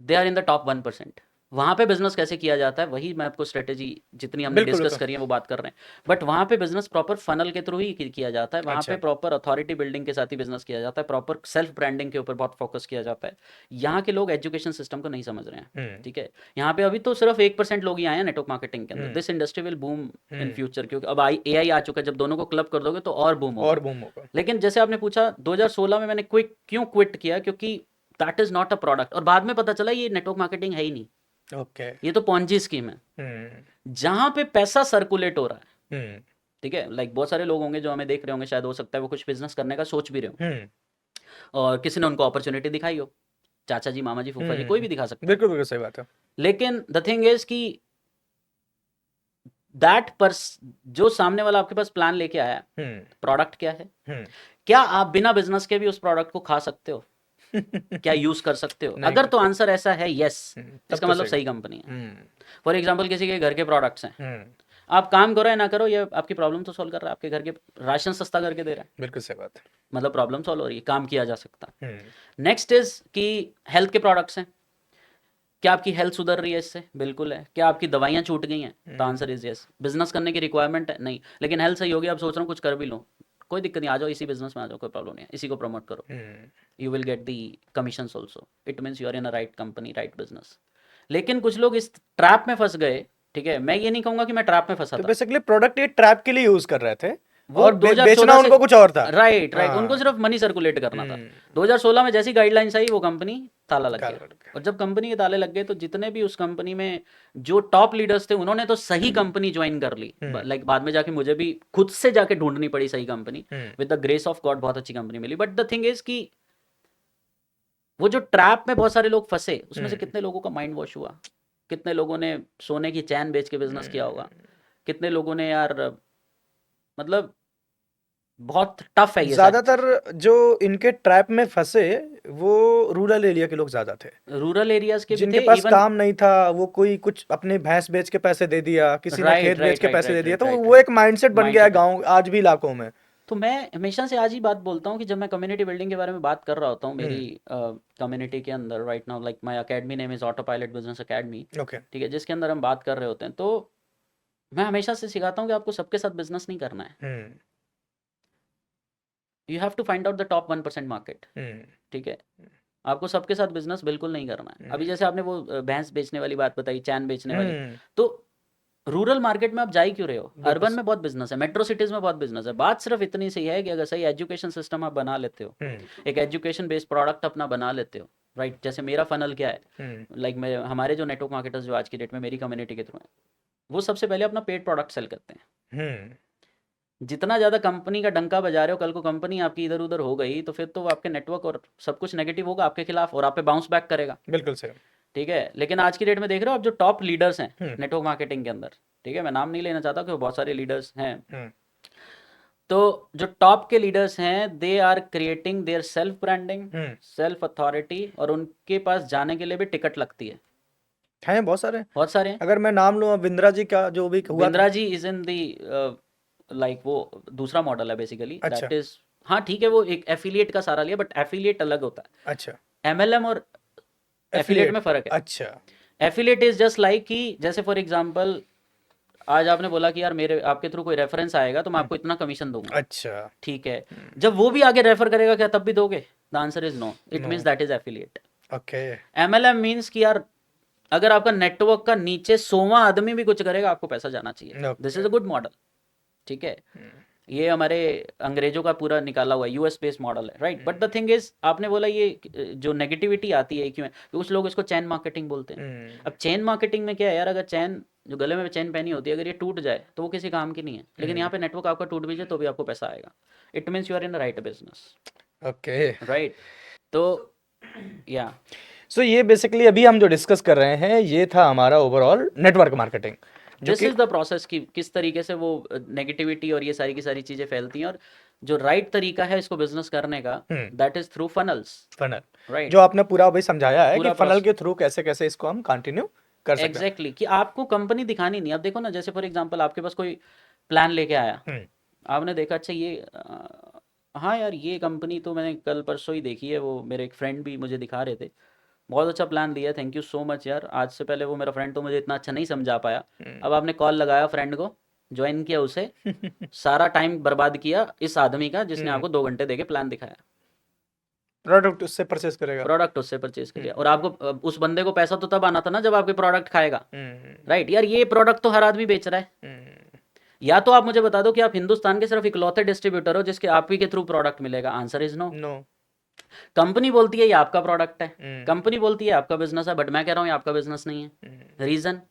They are in the top 1%। वहाँ पे बिजनेस कैसे किया जाता है, वही मैं आपको स्ट्रेटेजी जितनी हमने बिल्कुल डिस्कस बिल्कुल। करी है वो बात कर रहे हैं। बट वहाँ पे बिजनेस प्रॉपर फनल के थ्रू ही किया जाता है, वहाँ पे अच्छा। प्रॉपर अथॉरिटी बिल्डिंग के साथ ही बिजनेस किया जाता है, प्रॉपर सेल्फ ब्रांडिंग के ऊपर बहुत फोकस किया जाता है। यहाँ के लोग एजुकेशन सिस्टम को नहीं समझ रहे हैं, ठीक है। यहाँ पे अभी तो सिर्फ 1% लोग ही आए हैं नेटवर्क मार्केटिंग के अंदर। This industry will boom in future, क्योंकि अब AI आ चुका है, जब दोनों को क्लब कर दोगे तो और बूम होगा। और बूम होगा। लेकिन जैसे आपने पूछा 2016 में मैंने क्यों क्विट किया, क्योंकि that is not a product. और बाद में पता चला ये नेटवर्क मार्केटिंग है ही नहीं, ओके। ये तो पॉन्जी स्कीम है जहां पे पैसा सर्कुलेट हो रहा है, ठीक है। लाइक बहुत सारे लोग होंगे जो हमें देख रहे होंगे, शायद हो सकता है वो कुछ बिजनेस करने का सोच भी रहे हो और किसी ने उनको अपॉर्चुनिटी दिखाई हो, चाचा जी, मामा जी, फूफा जी, कोई भी दिखा सकता है। बिल्कुल बिल्कुल सही बात है। लेकिन द थिंग इज कि दैट पर्स जो सामने वाला आपके पास प्लान लेके आया, प्रोडक्ट क्या है, क्या आप बिना बिजनेस के भी उस प्रोडक्ट को खा सकते हो, क्या यूज कर सकते हो? नहीं अगर कर तो आंसर ऐसा है यस, तब इसका तो मतलब सही। सही कंपनी है। फॉर एग्जाम्पल किसी के घर के प्रोडक्ट्स हैं, आप काम करो या ना करो, ये आपकी प्रॉब्लम तो सॉल्व कर रहा है, आपके घर के राशन सस्ता करके दे रहा है, बिल्कुल सही बात मतलब प्रॉब्लम सॉल्व हो रही है, काम किया जा सकता है। है। नेक्स्ट इज कि हेल्थ के प्रोडक्ट्स हैं, क्या आपकी हेल्थ सुधर रही है इससे? बिल्कुल है। क्या आपकी दवाइयाँ छूट गई हैं? तो आंसर इज यस। बिजनेस करने की रिक्वायरमेंट है नहीं, लेकिन हेल्थ सही होगी, आप सोच रहे हो कुछ कर भी लो, कोई दिक्कत नहीं, आ जाओ इसी बिजनेस में आ जाओ, कोई प्रॉब्लम नहीं है, इसी को प्रमोट करो, you will get the commissions also, it means you are in a right company, right business. लेकिन कुछ लोग इस ट्रैप में फंस गए, ठीक है। मैं ये नहीं कहूंगा कि मैं ट्रैप में फंसा तो था, बेसिकली प्रोडक्ट ये ट्रैप के लिए यूज कर रहे थे वो और बेचना 2014 से उनको कुछ और था। राइट राइट, उनको हाँ। सिर्फ मनी सर्कुलेट करना था। 2016 में जैसी गाइडलाइंस आई वो कंपनी ताला लग काला गया। लड़का। और जब कंपनी के ताले लग गए तो जितने भी उस कंपनी में जो टॉप लीडर्स थे उन्होंने तो सही कंपनी ज्वाइन कर ली, लाइक बाद में जाके मुझे भी खुद से जाके ढूंढनी पड़ी सही company, with the grace of God बहुत अच्छी कंपनी मिली। बट द थिंग इज कि वो जो ट्रैप में बहुत सारे लोग फंसे, उसमें से कितने लोगों का माइंड वॉश हुआ, कितने लोगों ने सोने की चैन बेच के बिजनेस किया होगा, कितने लोगों ने यार, मतलब बहुत टफ है ये सारी चीज। ज्यादातर जो इनके ट्रैप में फंसे वो रूरल एरिया के लोग ज्यादा थे, रूरल एरियाज के भी जिनके थे पास इवन। काम नहीं था। वो कोई कुछ अपने भैंस बेच के पैसे दे दिया, किसी ने खेत राइट बेच राइट के राइट पैसे दे राइट दिया, राइट तो राइट वो एक राइट माइंडसेट बन गया है माइंडसेट है। गांव आज भी इलाकों में। तो मैं हमेशा से आज ही बात बोलता हूँ कि जब मैं कम्युनिटी बिल्डिंग के बारे में बात कर रहा होता हूँ मेरी कम्युनिटी के अंदर, right now like my academy name is auto pilot business academy, okay. ठीक है, जिसके अंदर हम बात कर रहे होते हैं, तो मैं हमेशा से सिखाता हूँ कि आपको सबके साथ बिजनेस नहीं करना है, you have to find out the top 1% market, ठीक है। आपको सबके साथ बिजनेस बिल्कुल नहीं करना है। अभी जैसे आपने वो भैंस बेचने वाली बात बताई, चैन बेचने वाली, तो रूरल मार्केट में आप जा ही क्यों रहे हो? अर्बन में बहुत बिजनेस है, मेट्रो सिटीज में बहुत बिजनेस है। बात सिर्फ इतनी सी है कि अगर सही एजुकेशन सिस्टम आप बना लेते हो, एक एजुकेशन बेस्ड प्रोडक्ट अपना बना लेते हो, राइट। जैसे मेरा फनल क्या है, लाइक मैं हमारे जो नेटवर्क मार्केटर्स जो आज की डेट में मेरी कम्युनिटी के थ्रू हैं, वो सबसे पहले अपना पेड प्रोडक्ट सेल करते हैं। जितना ज़्यादा कंपनी का डंका बजा रहे हो, कल को कंपनी आपकी इधर उधर हो गई तो फिर तो वो आपके नेटवर्क और सब कुछ नेगेटिव होगा आपके खिलाफ और आप पे बाउंस बैक करेगा, बिल्कुल सही। ठीक है। लेकिन आज की डेट में देख रहे हो आप जो टॉप लीडर्स हैं नेटवर्क मार्केटिंग के अंदर, ठीक है, मैं नाम नहीं लेना चाहता क्योंकि बहुत सारे लीडर्स हैं, तो जो टॉप के लीडर्स हैं they are creating their self branding, self authority, और उनके पास जाने के लिए भी टिकट लगती है, हैं बहुत सारे। बहुत सारे हैं। अगर मैं नाम लूँ विंद्रा जी का जो भी हुआ था। Bindra ji is in the like वो दूसरा मॉडल है बेसिकली, अच्छा। दैट इज, हाँ ठीक है, वो एक एफिलिएट का सारा लिया, बट एफिलिएट अलग होता है। अच्छा। MLM और एफिलिएट में फर्क है। अच्छा। एफिलिएट इज जस्ट लाइक कि जैसे फॉर एग्जांपल आज आपने बोला कि यार मेरे आपके थ्रू कोई रेफरेंस आएगा तो मैं आपको इतना कमीशन दूंगा, अच्छा। ठीक है। जब वो भी आगे रेफर करेगा क्या तब भी दोगे? The answer is no, it means that is affiliate. Okay. MLM मीन्स कि यार अगर आपका नेटवर्क का नीचे 100वां आदमी भी कुछ करेगा आपको पैसा जाना चाहिए, this is a good model, ठीक है। ये हमारे अंग्रेजों का पूरा निकाला हुआ US बेस्ड मॉडल है, right. But the thing is आपने बोला ये जो नेगेटिविटी आती है क्यों है, तो कुछ लोग इसको चैन मार्केटिंग बोलते हैं। अब चैन मार्केटिंग में क्या है यार, अगर चैन जो गले में चैन पहनी होती है अगर ये टूट जाए तो वो किसी काम की नहीं है, लेकिन यहाँ पे नेटवर्क आपका टूट भी जाए तो भी आपको पैसा आएगा, it means you are in the right business, okay. Right. तो या सो ये बेसिकली अभी हम जो डिस्कस कर रहे हैं ये था हमारा ओवरऑल नेटवर्क मार्केटिंग। जो दिस कि इज द प्रोसेस कि किस तरीके से वो नेगेटिविटी और ये सारी की सारी चीजें फैलती हैं, और जो राइट तरीका है इसको बिजनेस करने का, that is through funnels, funnel, right. जो आपने पूरा अभी समझाया है कि पूरा फनल प्रोसेस के थ्रू कैसे कैसे इसको हम कंटिन्यू कर सकते एग्जैक्टली कि आपको कंपनी दिखानी नहीं। अब देखो ना, जैसे फॉर एग्जांपल आपके पास कोई प्लान लेके आया, हैं। आपने देखा अच्छा ये हाँ यार ये कंपनी तो मैंने कल परसों ही देखी है, वो मेरे एक फ्रेंड भी मुझे दिखा रहे थे, बहुत अच्छा प्लान दिया, थैंक यू सो मच यार। आज से पहले वो मेरा फ्रेंड तो मुझे इतना अच्छा नहीं समझा पाया, अब आपने कॉल लगाया फ्रेंड को, ज्वाइन किया उसे, सारा टाइम बर्बाद किया इस आदमी का जिसने आपको 2 घंटे देके प्लान दिखाया, प्रोडक्ट उससे परचेस करेगा। प्रोडक्ट उससे परचेज किया, और आपको उस बंदे को पैसा तो तब आना था ना जब आपके प्रोडक्ट खाएगा, हम्म, राइट। यार ये प्रोडक्ट तो हर आदमी बेच रहा है। हम्म, या तो आप मुझे बता दो कि आप हिंदुस्तान के सिर्फ इकलौते डिस्ट्रीब्यूटर हो जिसके आप ही के थ्रू प्रोडक्ट मिलेगा, answer is no. No. Company बोलती है ये आपका प्रोडक्ट है, हम्म, कंपनी बोलती है आपका बिजनेस है, बट मैं कह रहा हूँ ये आपका बिजनेस नहीं है। रीजन,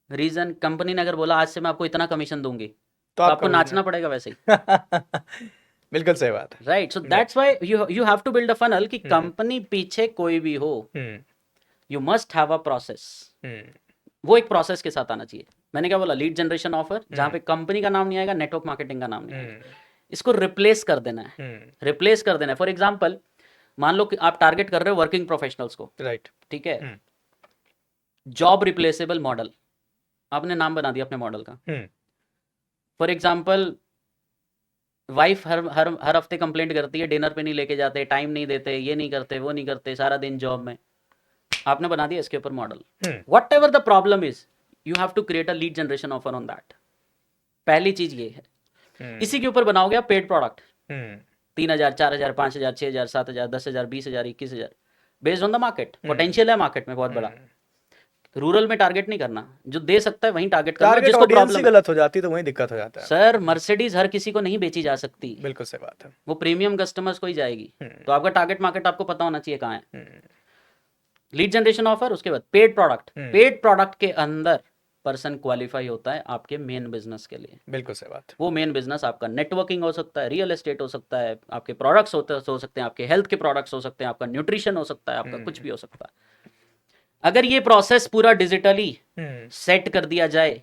रीजन कंपनी ने अगर बोला आज से मैं आपको इतना कमीशन दूंगी, तो तो आपका आपको नाचना बिजनेस। पड़ेगा वैसे ही, बिल्कुल सही बात है। Right. So Right. That's why you have to build a funnel कि हम्म, कंपनी पीछे कोई भी हो, hmm, you must have a process. Hmm, वो एक प्रोसेस के साथ आना चाहिए। मैंने क्या बोला, लीड जनरेशन ऑफर, जहाँ हम्म, पे कंपनी का नाम नहीं आएगा, नेटवर्क मार्केटिंग का नाम नहीं आएगा, हम्म, इसको रिप्लेस कर देना है, हम्म, रिप्लेस कर देना है। फॉर एग्जाम्पल मान लो कि आप टारगेट कर रहे हो वर्किंग प्रोफेशनल्स को, राइट। ठीक है, हम्म, जॉब रिप्लेसेबल मॉडल, आपने नाम बना दिया अपने मॉडल का। हम्म, फॉर एग्जाम्पल वाइफ हर हर हर हफ्ते कंप्लेंट करती है, डिनर पे नहीं लेके जाते, टाइम नहीं देते, ये नहीं करते, वो नहीं करते, सारा दिन जॉब में, आपने बना दिया इसके ऊपर model. Hmm, whatever the problem is, you have to create a lead generation offer on that. पहली चीज ये है, हम्म, इसी के ऊपर बनाओगे आप paid product, hmm, 3,000, 4,000, 5,000, 6,000, 7,000, 10,000, 20,000, 21,000, based on the market. Hmm, potential है मार्केट में बहुत बड़ा। हम्म। रूरल में टारगेट नहीं करना, जो दे सकता है वहीं टारगेट करना, और टारगेट जिसको ऑडियंस ही प्रॉब्लम है। गलत हो जाती है तो वहीं दिक्कत हो जाता है। सर मर्सिडीज हर किसी को नहीं बेची जा सकती, बिल्कुल सही बात है। वो प्रीमियम कस्टमर्स को ही जाएगी। हम्म, तो आपका टारगेट मार्केट आपको पता होना चाहिए कहाँ है। हम्म, लीड जनरेशन ऑफर, उसके बाद पेड प्रोडक्ट, हम्म, पेड प्रोडक्ट के अंदर पर्सन क्वालिफाई होता है आपके मेन बिजनेस के लिए। बिल्कुल सही बात। वो मेन बिजनेस आपका नेटवर्किंग हो सकता है, रियल एस्टेट हो सकता है, आपके प्रोडक्ट्स हो सकते हैं, आपके हेल्थ के प्रोडक्ट्स हो सकते हैं, आपका न्यूट्रिशन हो सकता है, आपका कुछ हम्म, भी हो सकता है। अगर ये प्रोसेस पूरा डिजिटली हम्म, सेट कर दिया जाए,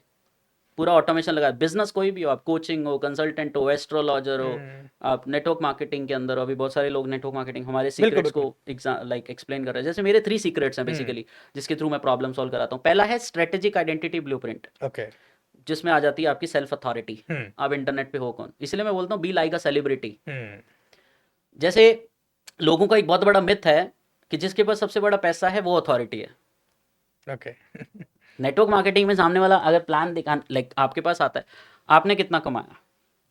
पूरा ऑटोमेशन लगा, बिजनेस कोई भी हो, आप कोचिंग हो, कंसल्टेंट हो, एस्ट्रोलॉजर हो, हम्म, आप नेटवर्क मार्केटिंग के अंदर हो, अभी बहुत सारे लोग नेटवर्क मार्केटिंग हमारे बिल्कुल सीक्रेट्स को बिल्कुल। लाइक एक्सप्लेन कर रहे हैं। जैसे मेरे 3 सीक्रेट्स हैं हम्म, बेसिकली, जिसके थ्रू मैं प्रॉब्लम सॉल्व कराता हूँ। पहला है स्ट्रेटेजिक आइडेंटिटी ब्लूप्रिंट, ओके। जिसमें आ जाती है आपकी सेल्फ अथॉरिटी, हम्म, आप इंटरनेट पे हो कौन। इसलिए मैं बोलता हूँ बी लाइक अ सेलिब्रिटी। हम्म, जैसे लोगों का एक बहुत बड़ा मिथ है कि जिसके पास सबसे बड़ा पैसा है वो अथॉरिटी है। ओके। नेटवर्क मार्केटिंग में सामने वाला अगर प्लान दिखा लाइक आपके पास आता है, आपने कितना कमाया,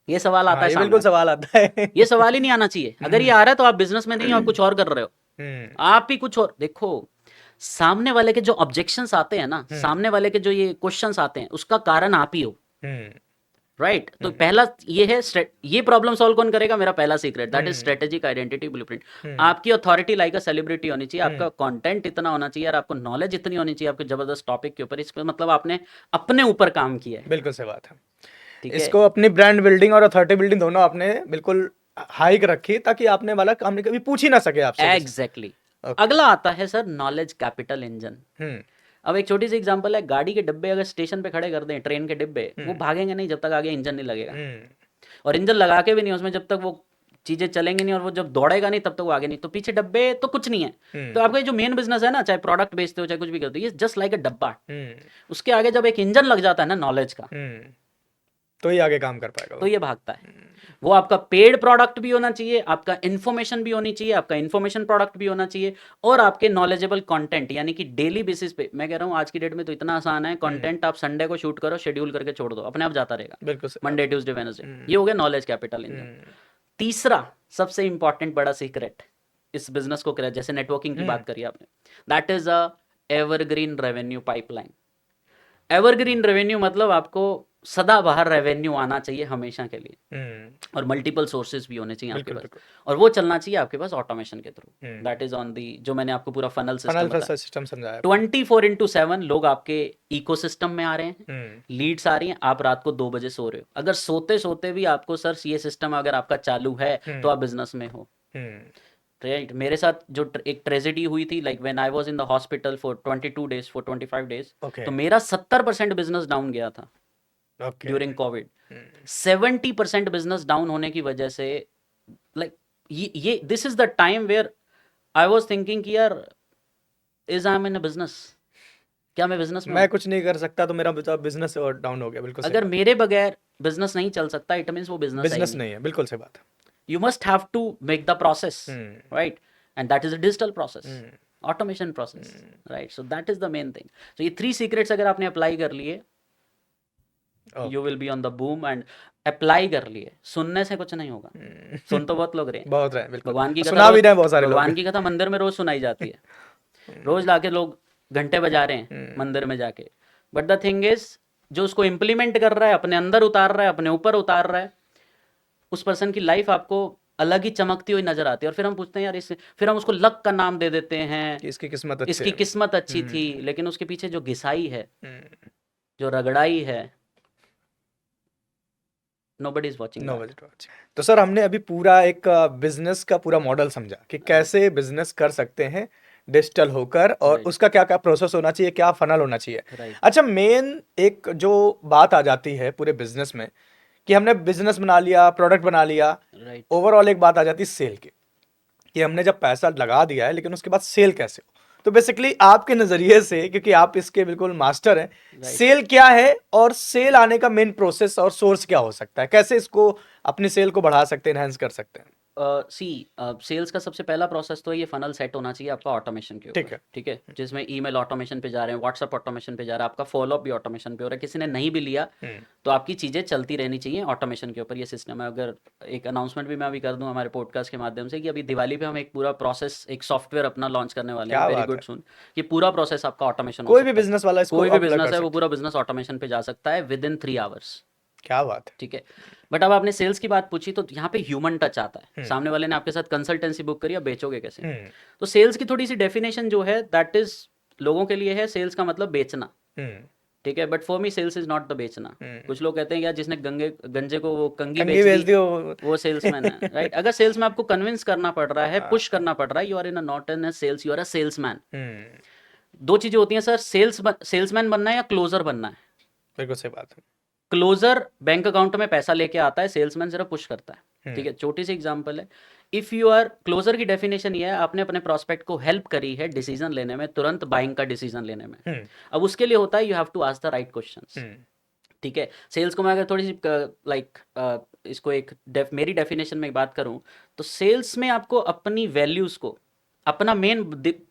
ये सवाल आता हाँ, है ये सामने बिल्कुल वाले, सवाल आता है। ये सवाल ही नहीं आना चाहिए। अगर ये हम्म, आ रहा है तो आप बिजनेस में नहीं हो, आप कुछ और कर रहे हो, हम्म, आप ही कुछ और देखो। सामने वाले के जो ऑब्जेक्शंस आते हैं ना, हम्म, सामने वाले के जो ये क्वेश्चंस आते हैं, उसका कारण आप ही हो, हम्म, राइट। तो हम्म, पहला ये है ये प्रॉब्लम सॉल्व कौन करेगा, मेरा पहला secret, that is hmm, strategic identity blueprint. Hmm, आपकी अथॉरिटी लाइक अ सेलिब्रिटी होनी चाहिए, हम्म, आपका कंटेंट इतना होना चाहिए, और आपको नॉलेज इतनी होनी चाहिए आपके जबरदस्त टॉपिक के ऊपर, इसका मतलब आपने अपने ऊपर काम किया है, बिल्कुल सही बात है। ठीक है। इसको अपनी ब्रांड बिल्डिंग और अथॉरिटी बिल्डिंग दोनों आपने बिल्कुल हाइक रखी ताकि आपने वाला काम नहीं कभी पूछ ही ना सके आपसे किसी। Exactly exactly. ओके। अगला आता है सर नॉलेज कैपिटल इंजन। हम्म, अब एक छोटी सी एग्जांपल है, गाड़ी के डिब्बे अगर स्टेशन पे खड़े कर दें, ट्रेन के डिब्बे, वो हम्म, भागेंगे नहीं जब तक आगे इंजन नहीं लगेगा, हम्म, और इंजन लगा के भी नहीं उसमें, जब तक वो चीजें चलेंगी नहीं और वो जब दौड़ेगा नहीं तब तक वो आगे नहीं। तो पीछे डब्बे तो कुछ नहीं है। हम्म, तो आपका ये जो मेन बिजनेस है ना, चाहे प्रोडक्ट बेचते हो चाहे कुछ भी करते हो, ये जस्ट लाइक अ डब्बा। हम्म, उसके आगे जब एक इंजन लग जाता है ना नॉलेज का, हम्म, तो ही आगे काम कर पाएगा तो वो। ये भागता है। वो आपका पेड प्रोडक्ट भी होना चाहिए, आपका इन्फॉर्मेशन भी होनी चाहिए, आपका इन्फॉर्मेशन प्रोडक्ट भी होना चाहिए, और आपके नॉलेजेबल कंटेंट, यानी कि डेली बेसिस पे। मैं कह रहा हूँ आज की डेट में तो इतना आसान है, कंटेंट आप संडे को शूट करो, शेड्यूल करके छोड़ दो, अपने आप जाता रहेगा, बिल्कुल सही बात मंडे है। Tuesday Wednesday. ये हो गया नॉलेज कैपिटल इंजन। हम्म, तीसरा सबसे इंपॉर्टेंट बड़ा सीक्रेट इस बिजनेस को करें, जैसे नेटवर्किंग की हम्म, बात करी आपने, that is a evergreen revenue pipeline. Evergreen revenue मतलब आपको सदाबहार रेवेन्यू आना चाहिए हमेशा के लिए, हम्म, और मल्टीपल सोर्सेज भी होने चाहिए आपके बिल्कुल पास, बिल्कुल। और वो चलना चाहिए आपके पास ऑटोमेशन के through. Hmm, that is on the, जो मैंने आपको पूरा फनल फनल सिस्टम बताया। सिस्टम समझाया आपने। 24/7 लोग आपके इकोसिस्टम में आ रहे हैं, हम्म, लीड्स आ रही हैं, आप रात को 2 बजे सो रहे हो, अगर सोते सोते भी आपको सर ये सिस्टम अगर आपका चालू है तो हम्म, आप बिजनेस में हो। Hmm, right. मेरे साथ जो एक ट्रेजेडी हुई थी, like when I was in the hospital for 22 days, for 25 days, okay तो मेरा 70% बिजनेस डाउन गया था okay during Covid. 70% business down होने की वजह से, लाइक ये this is the time where I was thinking कि यार, is I am in a business, क्या मैं बिजनेस में हूँ? मैं कुछ नहीं कर सकता तो मेरा बिजनेस और डाउन हो गया, बिल्कुल सही अगर बात। मेरे बगैर बिजनेस नहीं चल सकता, इट मीन्स वो बिजनेस है ही बिजनेस नहीं। नहीं है, बिल्कुल सही बात है। You must have to make the process, hmm right? And that is a digital process, hmm automation process, hmm, right? So that is the main thing. So ये 3 secrets अगर आपने अप्लाई कर लिए, you okay. will be on the boom. And apply कर लिए, सुनने से कुछ नहीं होगा। सुन तो बहुत लोग रहे हैं। बहुत रहे हैं, बिल्कुल। भगवान की कथा सुना रोज, भी रहे हैं बहुत सारे लोग। भगवान की कथा मंदिर में रोज सुनाई जाती है, रोज लाके लोग घंटे बजा रहे हैं मंदिर में जाके। बट द थिंग इज, जो उसको इम्प्लीमेंट कर रहा है, अपने अंदर उतार रहा है, अपने ऊपर उतार रहा है, उस पर्सन की लाइफ आपको अलग ही चमकती हुई नजर आती है। और फिर हम पूछते हैं यार, इस फिर हम उसको लक का नाम दे देते हैं, कि इसकी किस्मत अच्छी इसकी है। किस्मत अच्छी थी, हम्म लेकिन उसके पीछे जो घिसाई है, हम्म, जो रगड़ाई है, nobody is watching know that. Budget. तो सर हमने अभी पूरा एक बिजनेस का पूरा मॉडल समझा कि राइट, कैसे बिजनेस कर सकते हैं डिजिटल होकर, और राइट, उसका क्या क्या प्रोसेस होना चाहिए, क्या फनल होना चाहिए। राइट, अच्छा, मेन एक जो बात आ जाती है पूरे बिजनेस में, कि हमने बिजनेस बना लिया, प्रोडक्ट बना लिया, राइट। ओवरऑल एक बात आ जाती है सेल की, कि हमने जब पैसा लगा दिया है लेकिन उसके बाद सेल कैसे हो। तो बेसिकली आपके नज़रिए से, क्योंकि आप इसके बिल्कुल मास्टर हैं, राइट। सेल क्या है और सेल आने का मेन प्रोसेस और सोर्स क्या हो सकता है, कैसे इसको अपनी सेल को बढ़ा सकते हैं, एनहांस कर सकते हैं। सी, सेल्स का सबसे पहला प्रोसेस तो ये फनल सेट होना चाहिए आपका ऑटोमेशन के ठीक ऊपर, है। ठीक है? जिसमें ईमेल ऑटोमेशन पे जा रहे हैं, व्हाट्सएप ऑटोमेशन पे जा रहा है, आपका फॉलोअप भी ऑटोमेशन पे हो रहा है। किसी ने नहीं भी लिया हम्म तो आपकी चीज़ें चलती रहनी चाहिए ऑटोमेशन के ऊपर, ये सिस्टम है। अगर एक अनाउंसमेंट भी मैं अभी कर दूं हमारे पॉडकास्ट के माध्यम से, कि अभी दिवाली पे हम एक पूरा प्रोसेस, एक सॉफ्टवेयर अपना लॉन्च करने वाले हैं, क्या वेरी बात गुड है। सुन। ये पूरा प्रोसेस आपका ऑटोमेशन हो कोई भी सकता है। बिजनेस वाला इसको कोई भी अप्लाई कर बिजनेस है, वो सकते पूरा बिजनेस ऑटोमेशन पे जा सकता है विद इन 3 आवर्स, हैं। क्या बात है। ठीक है? बट अब आपने सेल्स की बात पूछी, तो यहाँ पे ह्यूमन टच आता है। हम्म सामने वाले ने आपके साथ कंसल्टेंसी बुक करी, अब बेचोगे कैसे? हम्म तो सेल्स की थोड़ी सी डेफिनेशन जो है, दैट इज लोगों के लिए है, सेल्स का मतलब बेचना, हम्म ठीक है? But for me sales is not the बेचना। हम्म कुछ लोग कहते हैं यार, जिसने गंजे को वो कंगी कंघी बेच भेज दी, दियो। वो सेल्समैन है, राइट? अगर सेल्स में आपको कन्विंस करना पड़ रहा है, पुश करना पड़ रहा है, you are in a not in a sales, you are a salesman. Hmm दो चीजें होती हैं सर, सेल्समैन बनना है या क्लोजर बनना है। बिल्कुल सही बात है। क्लोजर बैंक अकाउंट में पैसा लेके आता है, सेल्समैन सिर्फ पुश करता है, ठीक हम्म है? छोटी सी एग्जांपल है, इफ यू आर क्लोजर की डेफिनेशन ये है, आपने अपने प्रोस्पेक्ट को हेल्प करी है डिसीजन लेने में, तुरंत बाइंग का डिसीजन लेने में। हम्म अब उसके लिए होता है, you have to ask the right questions, hmm ठीक है? सेल्स को मैं अगर थोड़ी सी लाइक इसको एक मेरी डेफिनेशन में बात करूं, तो सेल्स में आपको अपनी वैल्यूज को, अपना मेन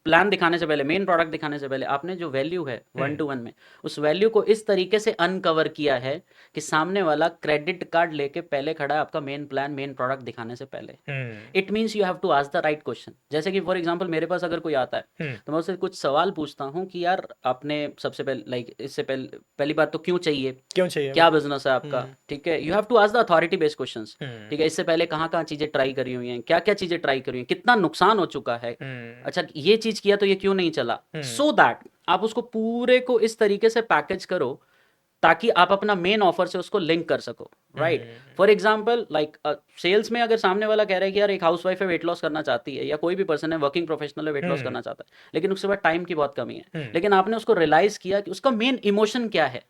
प्लान दिखाने से पहले, मेन प्रोडक्ट दिखाने से पहले, आपने जो वैल्यू है वन टू वन में, उस वैल्यू को इस तरीके से अनकवर किया है कि सामने वाला क्रेडिट कार्ड लेके पहले खड़ा है आपका मेन प्लान, मेन प्रोडक्ट दिखाने से पहले। Hmm it means you have to ask the right question. जैसे कि फॉर एग्जांपल मेरे पास अगर कोई आता है, हम्म तो मैं उससे कुछ सवाल पूछता हूँ कि यार, आपने सबसे पहले, लाइक इससे पहले, पहली बात तो क्यों चाहिए, क्यों चाहिए, क्या बिल्कुल। बिजनेस है आपका, हम्म ठीक है? You have to ask the authority based questions, hmm ठीक है? इससे पहले कहाँ कहाँ चीज़ें ट्राई करी हुई हैं, क्या क्या चीज़ें ट्राई करी हुई हैं, कितना नुकसान हो चुका है, हम्म अच्छा ये चीज़ किया तो ये क्यों नहीं चला, हम्म सो दैट आप उसको पूरे को इस तरीके से पैकेज करो, ताकि आप अपना मेन ऑफर से उसको लिंक कर सको, right? Hmm for example, like sales में अगर सामने वाला कह रहा है कि यार, एक हाउस वाइफ है, वेट लॉस करना चाहती है, या कोई भी पर्सन है, वर्किंग प्रोफेशनल है, वेट लॉस हम्म करना चाहता है, लेकिन उसके बाद टाइम की बहुत कमी है, हम्म लेकिन आपने उसको रियलाइज किया कि उसका मेन इमोशन क्या है।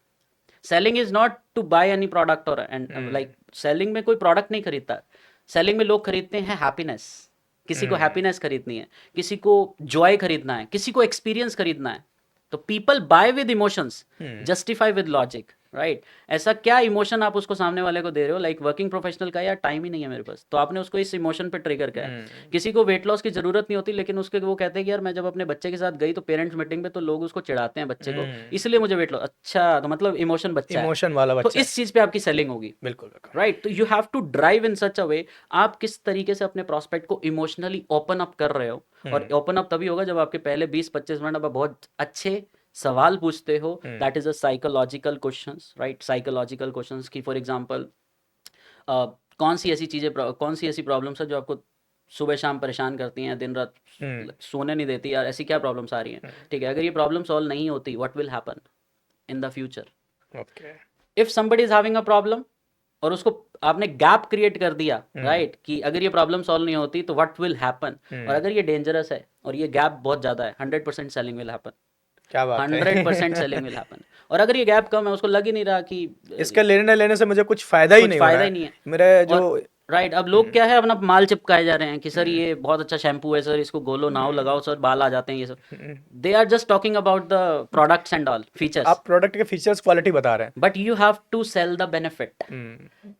Selling is not to buy any product, और एंड हम्म लाइक सेलिंग में कोई प्रोडक्ट नहीं खरीदता। सेलिंग में लोग खरीदते हैं हैप्पीनेस, किसी को हम्म हैप्पीनेस खरीदनी है, किसी को जॉय खरीदना है, किसी को एक्सपीरियंस खरीदना है। तो people buy with emotions, hmm justify with logic, right? ऐसा क्या इमोशन आप उसको सामने वाले को दे रहे हो, लाइक वर्किंग प्रोफेशनल का यार टाइम ही नहीं है मेरे पास, तो आपने उसको इस इमोशन पे ट्रिगर किया है। हम्म किसी को वेट लॉस की जरूरत नहीं होती, लेकिन उसके वो कहते हैं कि यार, मैं जब अपने बच्चे के साथ गई तो पेरेंट्स मीटिंग पे, तो लोग उसको चिढ़ाते हैं बच्चे को, हम्म इसलिए मुझे वेट लॉस, अच्छा, तो मतलब इमोशन बच्चा है, इमोशन वाला तो बच्चा है। इस चीज पे आपकी सेलिंग होगी, बिल्कुल बिल्कुल। राइट? तो you have to drive in such a way, आप किस तरीके से अपने प्रोस्पेक्ट को इमोशनली ओपन अप कर रहे हो। और हम्म ओपन अप तभी होगा जब आपके पहले 20-25 मिनट आप बहुत अच्छे सवाल पूछते हो, hmm that is a psychological questions, right? Psychological questions की फॉर एग्जांपल, कौन सी ऐसी चीज़ें, कौन सी ऐसी प्रॉब्लम्स है जो आपको सुबह शाम परेशान करती हैं, दिन रात हम्म सोने नहीं देती, यार ऐसी क्या प्रॉब्लम्स आ रही हैं, हम्म, ठीक है? अगर ये प्रॉब्लम सॉल्व नहीं होती, what will happen in the future? Okay. If somebody is having a problem, और उसको आपने गैप क्रिएट कर दिया, राइट, कि अगर ये प्रॉब्लम सॉल्व नहीं होती तो व्हाट विल हैपन, और अगर ये डेंजरस है और ये गैप बहुत ज़्यादा है, 100% सेलिंग विल हैपन, क्या बात है 100% सेलिंग विल हैपन। और अगर ये गैप कम है, उसको लग ही नहीं रहा कि इसका लेने से मुझे कुछ फायदा ही कुछ नहीं हो रहा फायदा है ही नहीं है। मेरे जो। और राइट, अब लोग क्या है, अपना माल चिपकाए जा रहे हैं कि सर ये बहुत अच्छा शैम्पू है सर, इसको घोलो नहाओ लगाओ सर, बाल आ जाते हैं ये सब। They are just talking about the products and all features, आप प्रोडक्ट के फीचर्स क्वालिटी बता रहे but you have to sell the benefit. हैं।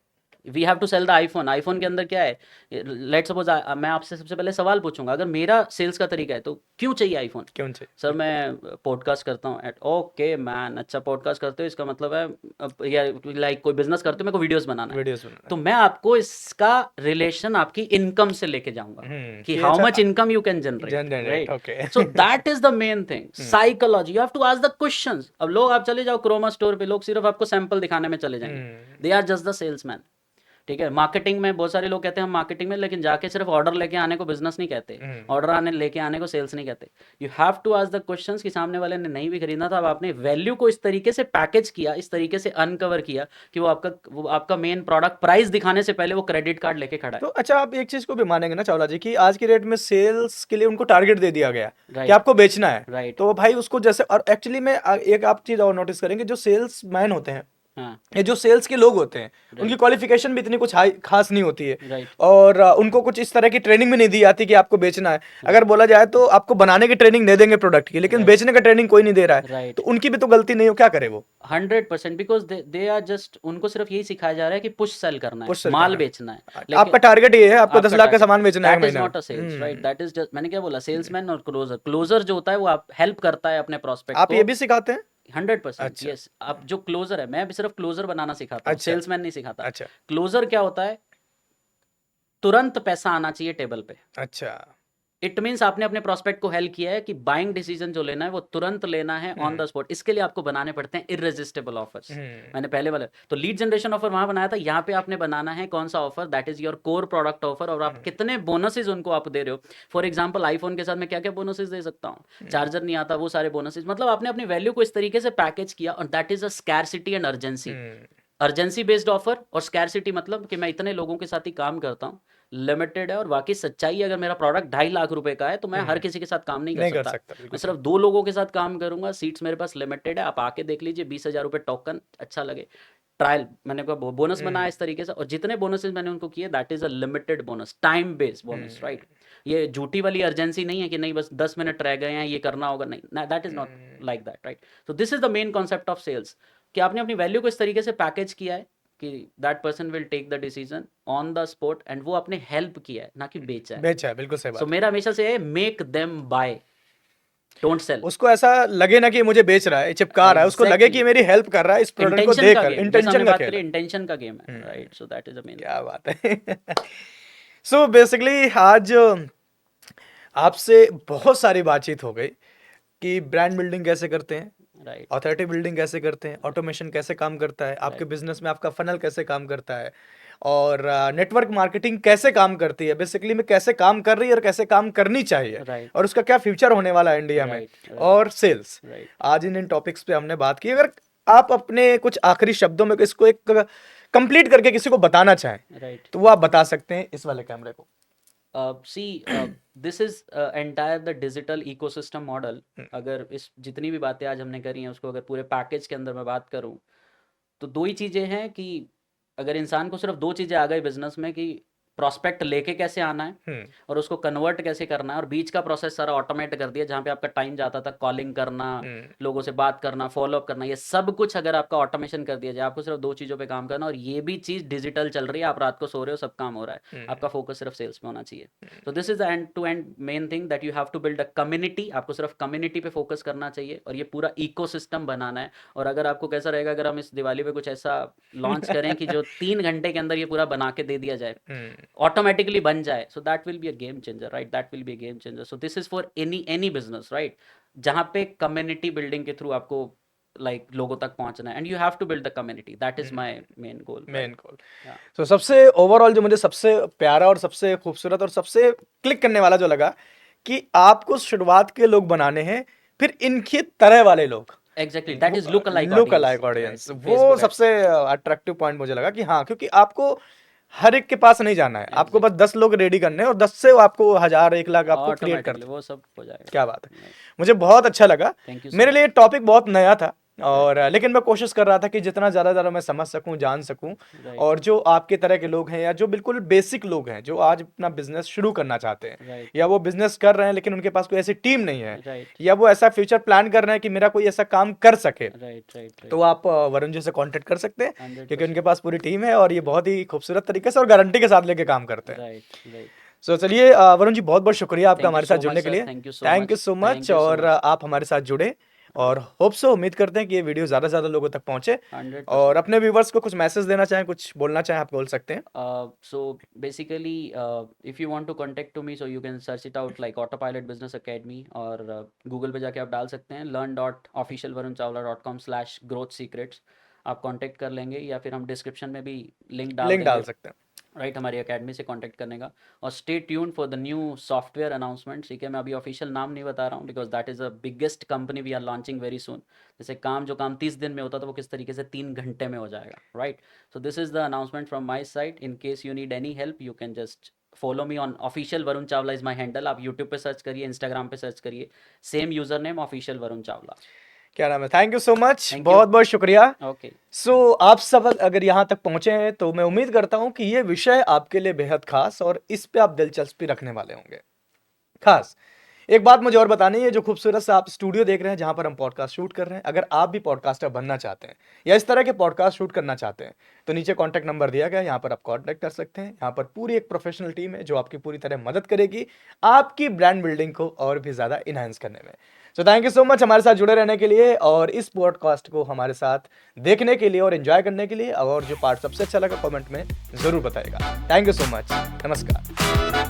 We have to sell the iPhone. IPhone के अंदर क्या है, लेट सपोज मैं आपसे सबसे पहले सवाल पूछूंगा, अगर मेरा सेल्स का तरीका है तो क्यों चाहिए आईफोन? क्यों चाहिए? सर मैं पॉडकास्ट करता हूँ एट, ओके मैन, अच्छा पॉडकास्ट करते हो, इसका मतलब है या लाइक कोई बिजनेस करते हो, मेरे को वीडियोस बनाना है, वीडियोस बनाना तो मैं आपको इसका रिलेशन आपकी इनकम से लेके जाऊंगा कि कि हाउ अच्छा much income you can generate, generate right? Okay so that is the main thing, psychology. You have to ask the questions. अब लोग, आप चले जाओ क्रोमा स्टोर पे, लोग सिर्फ आपको सैंपल दिखाने में चले जाएंगे, they are just the salesman, ठीक है? मार्केटिंग में बहुत सारे लोग कहते हैं हम मार्केटिंग में, लेकिन जाके सिर्फ ऑर्डर लेके आने को बिजनेस नहीं कहते, ऑर्डर आने लेके आने को सेल्स नहीं कहते। You have to ask the questions कि सामने वाले ने नहीं भी खरीदना था, अब आपने वैल्यू को इस तरीके से पैकेज किया, इस तरीके से अनकवर किया कि वो आपका मेन प्रोडक्ट प्राइस दिखाने से पहले वो क्रेडिट कार्ड लेके खड़ा है। तो अच्छा आप एक चीज को भी मानेंगे ना चावला जी कि आज की डेट में सेल्स के लिए उनको टारगेट दे दिया गया कि राइट, आपको बेचना है। राइट, तो भाई उसको जैसे, और एक्चुअली में एक आप चीज और नोटिस करेंगे, जो सेल्स मैन होते हैं हाँ, ये जो सेल्स के लोग होते हैं उनकी राइट, क्वालिफिकेशन भी इतनी कुछ हाई खास नहीं होती है, राइट, और उनको कुछ इस तरह की ट्रेनिंग भी नहीं दी जाती कि आपको बेचना है। अगर बोला जाए तो आपको बनाने की ट्रेनिंग दे देंगे प्रोडक्ट की, लेकिन राइट, बेचने का ट्रेनिंग कोई नहीं दे रहा है। राइट, तो उनकी भी तो गलती नहीं हो, क्या करे वो? 100%, बिकॉज दे आर जस्ट, उनको सिर्फ यही सिखाया जा रहा है कि पुश सेल करना है, पुश सेल माल करना बेचना है, है। लेकिन आपका टारगेट ये है, आपको 10 आपका लाख का टारगेट, सामान बेचना है दैट इज महीना not a sales, right? That is just, मैंने क्या बोला, सेल्समैन और क्लोजर। क्लोजर जो होता है वो आप हेल्प करता है अपने प्रोस्पेक्ट आप को। ये भी सिखाते हैं? 100%, अच्छा यस। आप जो क्लोजर है, मैं भी सिर्फ क्लोजर बनाना सिखाता हूँ, अच्छा सेल्समैन नहीं सिखाता। अच्छा क्लोजर क्या होता है? तुरंत पैसा आना चाहिए टेबल पे। अच्छा इट मीन्स आपने अपने प्रोस्पेक्ट को हेल्प किया है कि बाइंग डिसीजन जो लेना है वो तुरंत लेना है, ऑन द स्पॉट। इसके लिए आपको बनाने पड़ते हैं इररेजिस्टिबल ऑफर्स। मैंने पहले वाला तो लीड जनरेशन ऑफर वहां बनाया था, यहाँ पे आपने बनाना है कौन सा offer, that is your core product offer, और आप कितने बोनसेस उनको आप दे रहे हो। फॉर एग्जाम्पल आईफोन के साथ मैं क्या क्या बोनसेस दे सकता हूँ, चार्जर नहीं आता, वो सारे बोनसेस। मतलब आपने अपनी वैल्यू को इस तरीके से पैकेज किया, और that is a scarcity and urgency. Urgency based offer और स्कैरसिटी मतलब कि मैं इतने लोगों के साथ ही काम करता हूँ, लिमिटेड है, और वाकई सच्चाई है, अगर मेरा प्रोडक्ट 2.5 लाख रुपए का है तो मैं हर किसी के साथ काम नहीं कर नहीं कर सकता। सकता मैं बिल्कुल सिर्फ 2 लोगों के साथ काम करूंगा, सीट्स मेरे पास लिमिटेड है, आप आके देख लीजिए, 20,000 रुपये टोकन, अच्छा लगे ट्रायल, मैंने कहा बोनस बनाया इस तरीके से, और जितने बोनसेस मैंने उनको किए that is a limited bonus, time based bonus, right? ये झूठी वाली अर्जेंसी नहीं है कि नहीं बस 10 मिनट रह गए हैं ये करना होगा, नहीं, that is not like that, right? तो this is the main concept of sales, कि आपने अपनी वैल्यू को इस तरीके से पैकेज किया है कि that person will take the decision on the spot, and वो आपने हेल्प किया है ना कि बेचा है। बेचा है, बिल्कुल सही सो बात है। मेरा हमेशा से है, make them by, don't sell. उसको ऐसा लगे ना कि मुझे बेच रहा है, चिपका रहा है, उसको लगे कि एग्जैक्टली, मेरी हेल्प कर रहा है इस प्रोडक्ट को इंटेंशन का देकर। गेम, जैसा इंटेंशन हमने का बात खेल करी, है। इंटेंशन का गेम है, right? So that is the main क्या बात है सो बेसिकली आज आपसे बहुत सारी बातचीत हो गई कि ब्रांड बिल्डिंग कैसे करते हैं, राइट, ऑथोरिटी बिल्डिंग कैसे करते हैं, ऑटोमेशन कैसे काम करता है, आपके राइट, बिजनेस में आपका फनल कैसे काम करता है, और नेटवर्क मार्केटिंग कैसे काम करती है, बेसिकली में कैसे काम कर रही है और कैसे काम करनी चाहिए, राइट, और उसका क्या फ्यूचर होने वाला है इंडिया में, राइट, राइट, और सेल्स। राइट। आज इन टॉपिक्स पे हमने बात की। अगर आप अपने कुछ आखिरी शब्दों में इसको एक कंप्लीट करके किसी को बताना चाहें Right. तो वो आप बता सकते हैं इस वाले कैमरे को। See, this is entire the digital ecosystem model. अगर इस जितनी भी बातें आज हमने करी हैं उसको अगर पूरे पैकेज के अंदर मैं बात करूं, तो 2 ही चीज़ें हैं कि अगर इंसान को सिर्फ 2 चीज़ें आ गई बिजनेस में, कि प्रॉस्पेक्ट लेके कैसे आना है और उसको कन्वर्ट कैसे करना है, और बीच का प्रोसेस सारा ऑटोमेट कर दिया, जहाँ पे आपका टाइम जाता था कॉलिंग करना, लोगों से बात करना, फॉलोअप करना, ये सब कुछ अगर आपका ऑटोमेशन कर दिया जाए, आपको सिर्फ 2 चीज़ों पे काम करना, और ये भी चीज़ डिजिटल चल रही है, आप रात को सो रहे हो, सब काम हो रहा है, आपका फोकस सिर्फ सेल्स पे होना चाहिए। तो this is the end to end main thing, that you have to build a community. आपको सिर्फ कम्युनिटी पे फोकस करना चाहिए और ये पूरा इकोसिस्टम बनाना है। और अगर आपको कैसा रहेगा, अगर हम इस दिवाली पे कुछ ऐसा लॉन्च करें कि जो 3 घंटे के अंदर ये पूरा बना के दे दिया जाए, ऑटोमेटिकली बन जाए, so that will be a game changer, right? That will be a game changer. So this is for any business, right? जहाँ पे कम्युनिटी बिल्डिंग के थ्रू आपको लोगों तक पहुंचना है, and you have to build the community, that is my main goal, main goal. तो सबसे ओवरऑल जो मुझे सबसे प्यारा और सबसे खूबसूरत और सबसे क्लिक करने वाला जो लगा कि आपको शुरुआत के लोग बनाने हैं, फिर इनकी तरह वाले लोग, exactly, that is look alike look audience, alike audience, right? वो फेसबुक सबसे अट्रैक्टिव पॉइंट मुझे लगा कि हाँ, क्योंकि आपको हर एक के पास नहीं जाना है, आपको बस 10 लोग रेडी करने हैं और 10 से वो आपको 1000 1 लाख आपको क्रिएट ऑटोमेटिकली करते। वो सब हो जाएगा। क्या बात है, मुझे बहुत अच्छा लगा। थैंक यू मेरे सर। लिए टॉपिक बहुत नया था और लेकिन मैं कोशिश कर रहा था कि जितना ज़्यादा मैं समझ सकूं, जान सकूं। राइट और जो आपके तरह के लोग हैं या जो बिल्कुल बेसिक लोग हैं जो आज अपना बिजनेस शुरू करना चाहते हैं राइट या वो बिजनेस कर रहे हैं लेकिन उनके पास कोई ऐसी टीम नहीं है राइट या वो ऐसा फ्यूचर प्लान कर रहे हैं कि मेरा कोई ऐसा काम कर सके, राइट राइट तो आप वरुण जी से कांटेक्ट कर सकते हैं क्योंकि उनके 100%। पास पूरी टीम है और ये बहुत ही खूबसूरत तरीके से और गारंटी के साथ लेके काम करते हैं। राइट राइट सो चलिए वरुण जी, बहुत बहुत शुक्रिया आपका थैंक यू हमारे साथ सो मच जुड़ने के सर, लिए। Thank you so thank you much, so thank much. You so और मच। आप हमारे साथ जुड़े और होप सो, उम्मीद करते हैं कि ये वीडियो ज़्यादा से ज़्यादा लोगों तक पहुंचे। 100%। और अपने व्यूवर्स को कुछ मैसेज देना चाहें, कुछ बोलना चाहें, आप बोल सकते हैं। So basically, if you want to contact to me, so you can search it out like Autopilot Business Academy, और गूगल पे जाके आप डाल सकते हैं learn.officialvarunchawla.com/growth secrets। आप कांटेक्ट कर लेंगे या फिर हम डिस्क्रिप्शन में भी लिंक डाल लिंक डाल देंगे, सकते हैं। राइट, हमारी अकेडमी से कांटेक्ट करने का। और stay tune for the new software announcement. ठीक है, मैं अभी ऑफिशियल नाम नहीं बता रहा हूँ because that is a biggest company we are launching very soon. जैसे जो काम 30 दिन में होता था वो किस तरीके से 3 घंटे में हो जाएगा, right? So this is the announcement from my side. In case you need any help you can just follow me on official Varun Chawla is my handle. आप यूट्यूब पे सर्च करिए, इंस्टाग्राम पे सर्च करिए, same user name official Varun Chawla. क्या नाम है? Thank you so much, thank you. बहुत बहुत शुक्रिया। ओके, सो आप सब अगर यहाँ तक पहुंचे हैं तो मैं उम्मीद करता हूँ कि ये विषय आपके लिए बेहद खास और इस पे आप दिलचस्पी रखने वाले होंगे। खास एक बात मुझे और बतानी है, जो खूबसूरत सा आप स्टूडियो देख रहे हैं जहां पर हम पॉडकास्ट शूट कर रहे हैं, अगर आप भी पॉडकास्टर बनना चाहते हैं या इस तरह के पॉडकास्ट शूट करना चाहते हैं तो नीचे कॉन्टैक्ट नंबर दिया गया है, यहाँ पर आप कॉन्टैक्ट कर सकते हैं। यहाँ पर पूरी एक प्रोफेशनल टीम है जो आपकी पूरी तरह मदद करेगी आपकी ब्रांड बिल्डिंग को और भी ज़्यादा इनहांस करने में। So thank you so much हमारे साथ जुड़े रहने के लिए और इस पॉडकास्ट को हमारे साथ देखने के लिए और एंजॉय करने के लिए। और जो पार्ट सबसे अच्छा लगा कमेंट में ज़रूर बताइएगा। थैंक यू सो मच, नमस्कार।